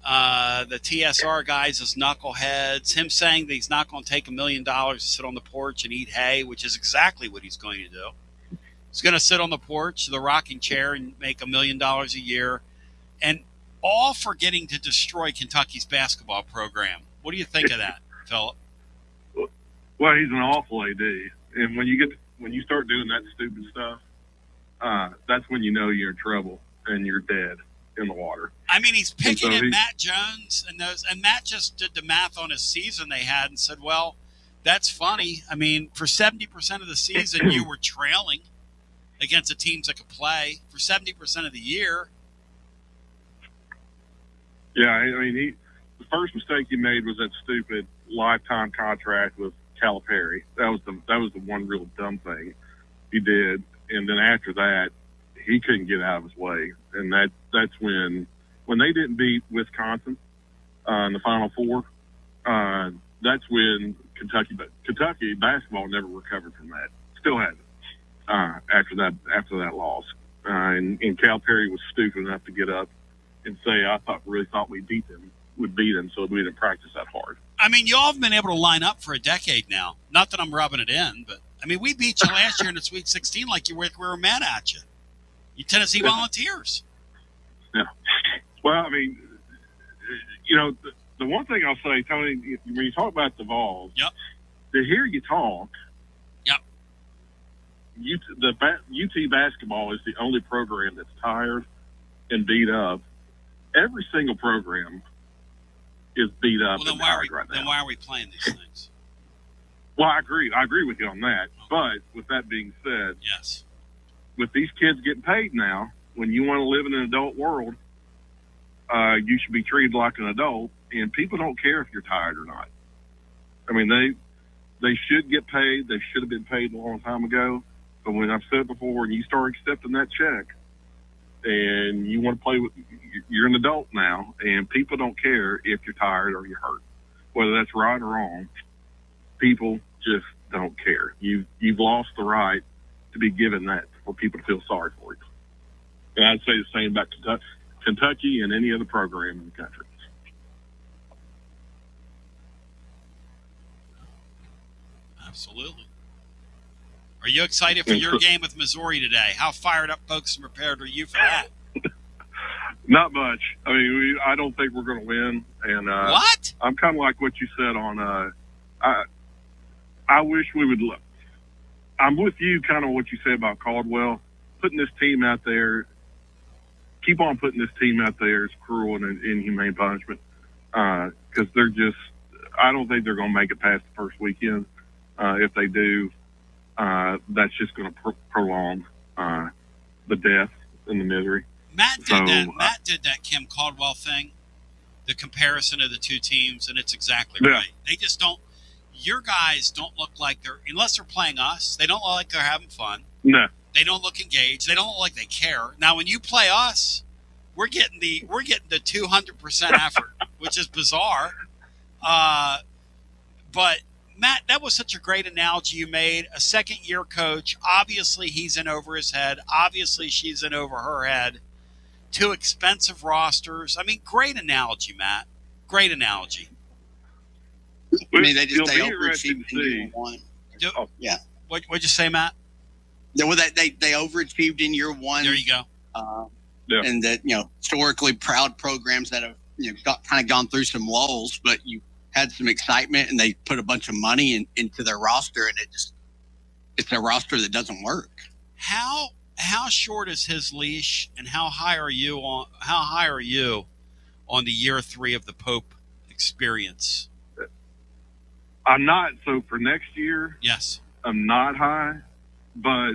the TSR guys as knuckleheads, him saying that he's not going to take $1 million to sit on the porch and eat hay, which is exactly what he's going to do. He's going to sit on the porch, the rocking chair, and make $1 million a year, and all for getting to destroy Kentucky's basketball program. What do you think of that, Philip? Well, he's an awful AD, and when you start doing that stupid stuff, that's when you know you're in trouble and you're dead in the water. I mean, he's picking at Matt Jones and Matt just did the math on his season they had and said, well, that's funny. I mean, for 70% of the season, you were trailing against the teams that could play. For 70% of the year. Yeah, I mean, the first mistake he made was that stupid lifetime contract with Calipari. That was the one real dumb thing he did. And then after that, he couldn't get out of his way. And that's when they didn't beat Wisconsin in the Final Four, that's when Kentucky basketball never recovered from that. Still hasn't after that loss. And Calipari was stupid enough to get up and say, I really thought we'd beat them, so we didn't practice that hard. I mean, y'all have been able to line up for a decade now. Not that I'm rubbing it in, but, I mean, we beat you last year in the Sweet 16 like we were mad at you. You Tennessee Volunteers. Yeah. Well, I mean, the one thing I'll say, Tony, when you talk about the Vols, yep, to hear you talk, yep, UT basketball is the only program that's tired and beat up. Every single program is beat up and tired right now. Then why are we playing these things? Well, I agree with you on that. But with that being said, yes, with these kids getting paid now, when you want to live in an adult world, you should be treated like an adult, and people don't care if you're tired or not. I mean, they should get paid. They should have been paid a long time ago. But when I've said it before, when you start accepting that check and you want to play with, you're an adult now, and people don't care if you're tired or you're hurt. Whether that's right or wrong, people just don't care. You've lost the right to be given that for people to feel sorry for you. And I'd say the same about Kentucky and any other program in the country. Absolutely. Are you excited for your game with Missouri today? How fired up, folks, and prepared are you for that? Not much. I mean, I don't think we're going to win. And what? I'm kind of like what you said on. I wish we would look. I'm with you, kind of what you said about Caldwell. Putting this team out there, keep on putting this team out there is cruel and inhumane punishment. Because they're just, I don't think they're going to make it past the first weekend. If they do, that's just going to prolong the death and the misery. Matt did that Kim Caldwell thing, the comparison of the two teams, and it's exactly right. They just don't. Your guys don't look like they're, unless they're playing us, they don't look like they're having fun. No. They don't look engaged. They don't look like they care. Now, when you play us, we're getting the 200% effort, which is bizarre. But Matt, that was such a great analogy you made. A second-year coach, obviously he's in over his head. Obviously she's in over her head. Two expensive rosters. I mean, great analogy, Matt. Great analogy. I mean, they overachieved in year one. Yeah. What'd you say, Matt? They overachieved in year one. There you go. And that, historically proud programs that have, kind of gone through some lulls, but you had some excitement and they put a bunch of money into their roster, and it's a roster that doesn't work. How short is his leash, and how high are you on the year 3 of the Pope experience? I'm not. So for next year, yes, I'm not high, but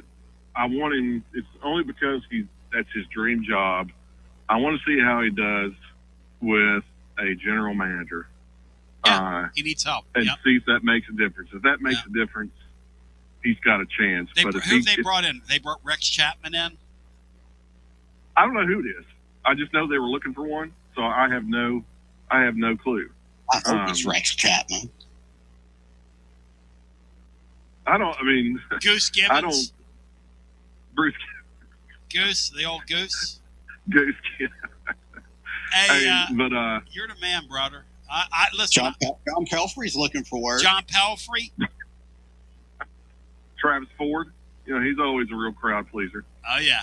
I want him. It's only because that's his dream job. I want to see how he does with a general manager. Yeah, he needs help. And see if that makes a difference. If that makes a difference, he's got a chance. Who they brought in? They brought Rex Chapman in? I don't know who it is. I just know they were looking for one, so I have no clue. I hope it's Rex Chapman. Goose Gibbons. Bruce. Goose, the old Goose. Goose. Hey, you're the man, brother. Listen. John Pelfrey's looking for work. John Pelfrey. Travis Ford. He's always a real crowd pleaser. Oh, yeah.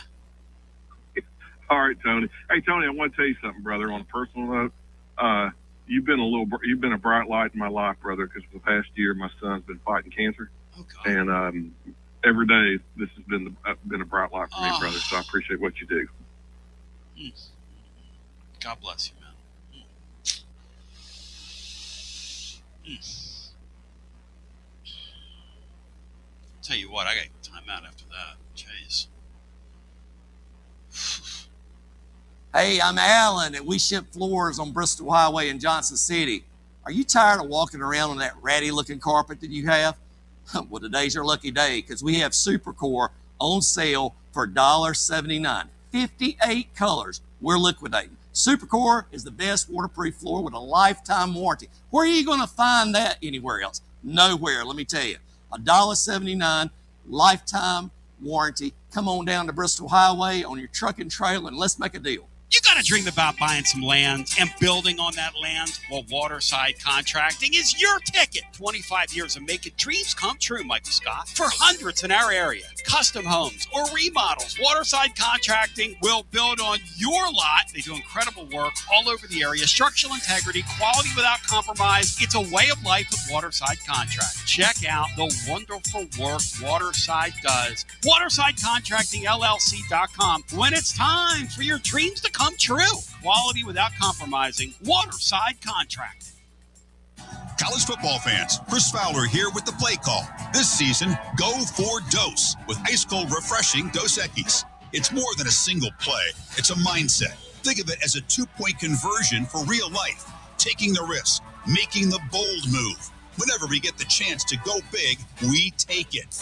All right, Tony. Hey, Tony, I want to tell you something, brother. On a personal note, you've been a bright light in my life, brother. Because for the past year, my son's been fighting cancer, and every day this has been a bright light for me, brother. So I appreciate what you do. God bless you, man. Tell you what, I got time out after that. Jeez. Hey, I'm Alan, and we ship floors on Bristol Highway in Johnson City. Are you tired of walking around on that ratty-looking carpet that you have? Well, today's your lucky day, because we have Supercore on sale for $1.79. 58 colors we're liquidating. Supercore is the best waterproof floor with a lifetime warranty. Where are you going to find that anywhere else? Nowhere, let me tell you. $1.79, lifetime warranty. Come on down to Bristol Highway on your truck and trailer, and let's make a deal. You got to dream about buying some land and building on that land. Well, Waterside Contracting is your ticket. 25 years of making dreams come true, Michael Scott. For hundreds in our area, custom homes or remodels, Waterside Contracting will build on your lot. They do incredible work all over the area. Structural integrity, quality without compromise. It's a way of life with Waterside Contract. Check out the wonderful work Waterside does. WatersideContractingLLC.com. When it's time for your dreams to come true. Quality without compromising. Waterside Contract. College football fans, Chris Fowler here with the play call. This season, go for Dose with ice cold refreshing Dos Equis. It's more than a single play. It's a mindset. Think of it as a 2-point conversion for real life. Taking the risk, making the bold move. Whenever we get the chance to go big, we take it.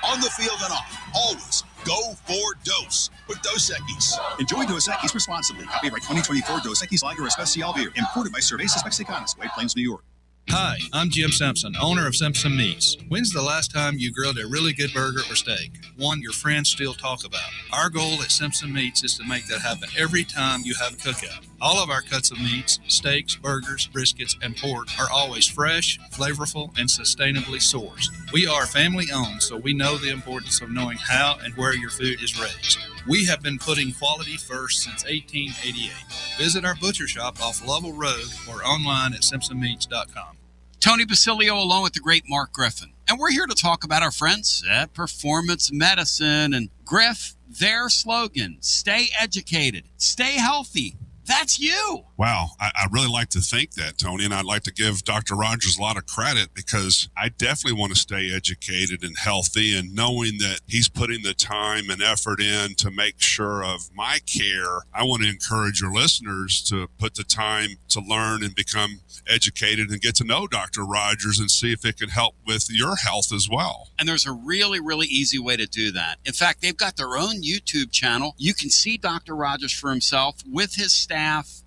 On the field and off, always go for Dose with Dos Equis. Enjoy Dos Equis responsibly. Copyright 2024 Dos Equis Lager Especial Beer. Imported by Cervezas Mexicanas, White Plains, New York. Hi, I'm Jim Simpson, owner of Simpson Meats. When's the last time you grilled a really good burger or steak? One your friends still talk about. Our goal at Simpson Meats is to make that happen every time you have a cookout. All of our cuts of meats, steaks, burgers, briskets, and pork are always fresh, flavorful, and sustainably sourced. We are family owned, so we know the importance of knowing how and where your food is raised. We have been putting quality first since 1888. Visit our butcher shop off Lovell Road or online at simpsonmeats.com. Tony Basilio along with the great Mark Griffin. And we're here to talk about our friends at Performance Medicine. And Griff, their slogan, stay educated, stay healthy. That's you. Wow. I really like to think that, Tony, and I'd like to give Dr. Rogers a lot of credit because I definitely want to stay educated and healthy, and knowing that he's putting the time and effort in to make sure of my care. I want to encourage your listeners to put the time to learn and become educated and get to know Dr. Rogers and see if it can help with your health as well. And there's a really, really easy way to do that. In fact, they've got their own YouTube channel. You can see Dr. Rogers for himself with his staff.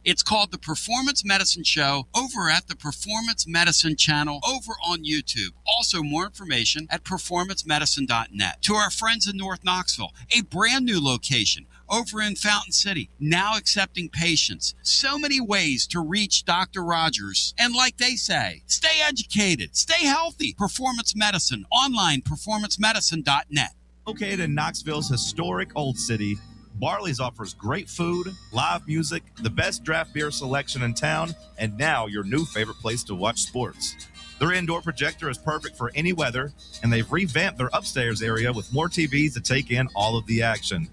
It's called The Performance Medicine Show over at the Performance Medicine channel over on YouTube. Also, more information at performancemedicine.net. To our friends in North Knoxville, a brand new location over in Fountain City, now accepting patients. So many ways to reach Dr. Rogers. And like they say, stay educated, stay healthy. Performance Medicine, online, performancemedicine.net. Located in Knoxville's historic Old City, Barley's offers great food, live music, the best draft beer selection in town, and now your new favorite place to watch sports. Their indoor projector is perfect for any weather, and they've revamped their upstairs area with more TVs to take in all of the action.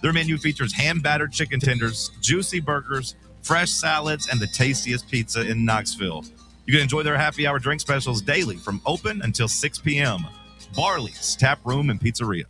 Their menu features hand-battered chicken tenders, juicy burgers, fresh salads, and the tastiest pizza in Knoxville. You can enjoy their happy hour drink specials daily from open until 6 p.m. Barley's Tap Room and Pizzeria.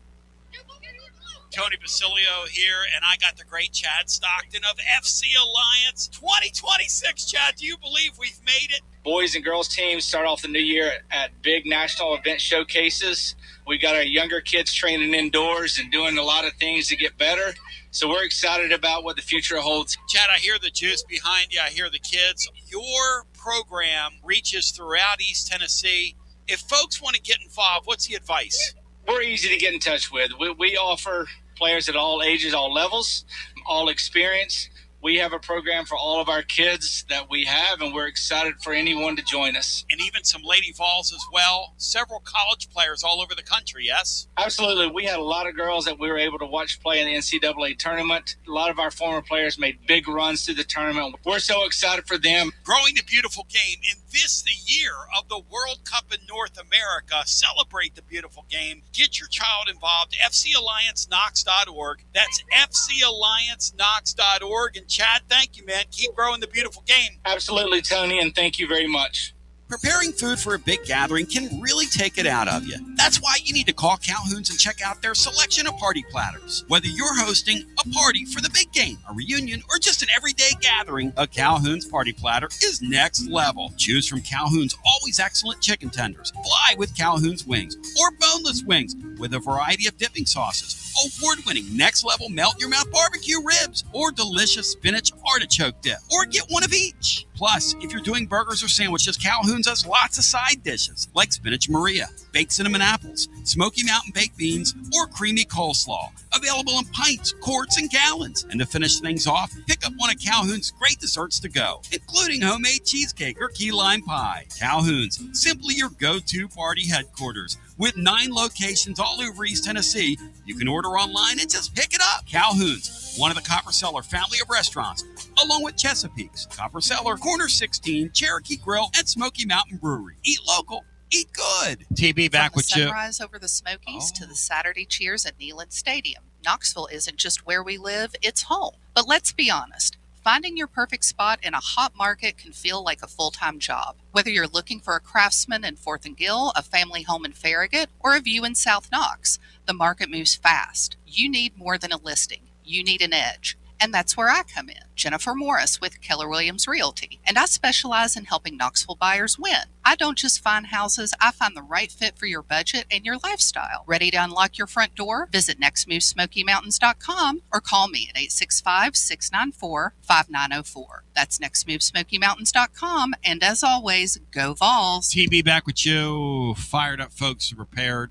Tony Basilio here, and I got the great Chad Stockton of FC Alliance 2026. Chad, do you believe we've made it? Boys and girls teams start off the new year at big national event showcases. We got our younger kids training indoors and doing a lot of things to get better. So we're excited about what the future holds. Chad, I hear the juice behind you. I hear the kids. Your program reaches throughout East Tennessee. If folks want to get involved, what's the advice? We're easy to get in touch with. We offer players at all ages, all levels, all experience. We have a program for all of our kids that we have, and we're excited for anyone to join us. And even some Lady Vols as well. Several college players all over the country, yes? Absolutely. We had a lot of girls that we were able to watch play in the NCAA tournament. A lot of our former players made big runs through the tournament. We're so excited for them. Growing the beautiful game in this, the year of the World Cup in North America. Celebrate the beautiful game. Get your child involved. FCAllianceKnox.org. That's FCAllianceKnox.org. And Chad, thank you, man. Keep growing the beautiful game. Absolutely, Tony, and thank you very much. Preparing food for a big gathering can really take it out of you. That's why you need to call Calhoun's and check out their selection of party platters. Whether you're hosting a party for the big game, a reunion, or just an everyday gathering, a Calhoun's party platter is next level. Choose from Calhoun's always excellent chicken tenders, fly with Calhoun's wings, or boneless wings with a variety of dipping sauces, award-winning next-level melt-in-your-mouth barbecue ribs, or delicious spinach artichoke dip, or get one of each. Plus, if you're doing burgers or sandwiches, Calhoun's has lots of side dishes like spinach Maria, baked cinnamon apples, Smoky Mountain baked beans, or creamy coleslaw. Available in pints, quarts, and gallons. And to finish things off, pick up one of Calhoun's great desserts to go, including homemade cheesecake or key lime pie. Calhoun's, simply your go-to party headquarters. With 9 locations all over East Tennessee, you can order online and just pick it up. Calhoun's, one of the Copper Cellar family of restaurants, along with Chesapeake's, Copper Cellar, Corner 16, Cherokee Grill, and Smoky Mountain Brewery. Eat local. Eat good. TB back with you. From the sunrise over the Smokies to the Saturday cheers at Neyland Stadium, Knoxville isn't just where we live, it's home. But let's be honest. Finding your perfect spot in a hot market can feel like a full-time job. Whether you're looking for a Craftsman in 4th and Gill, a family home in Farragut, or a view in South Knox, the market moves fast. You need more than a listing. You need an edge. And that's where I come in. Jennifer Morris with Keller Williams Realty. And I specialize in helping Knoxville buyers win. I don't just find houses, I find the right fit for your budget and your lifestyle. Ready to unlock your front door? Visit nextmovesmokymountains.com or call me at 865-694-5904. That's nextmovesmokymountains.com. And as always, go Vols. TB back with you. Fired up folks, prepared.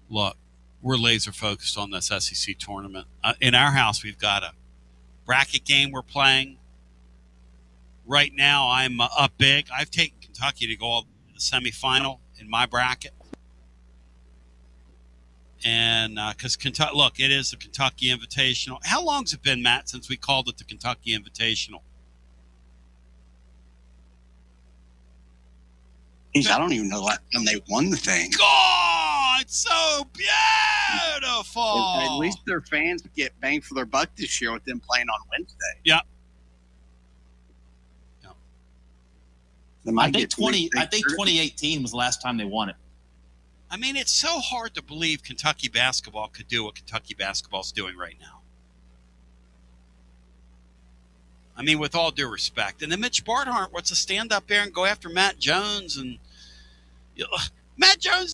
Look, we're laser focused on this SEC tournament. In our house, we've got a bracket game we're playing. Right now, I'm up big. I've taken Kentucky to go to the semifinal in my bracket. And because Kentucky, look, it is the Kentucky Invitational. How long's it been, Matt, since we called it the Kentucky Invitational? I don't even know when they won the thing. God, it's so beautiful. At least their fans get bang for their buck this year with them playing on Wednesday. Yep. I think 2018 was the last time they won it. I mean, it's so hard to believe Kentucky basketball could do what Kentucky basketball is doing right now. I mean, with all due respect. And then Mitch Barnhart wants to stand up there and go after Matt Jones. And Matt Jones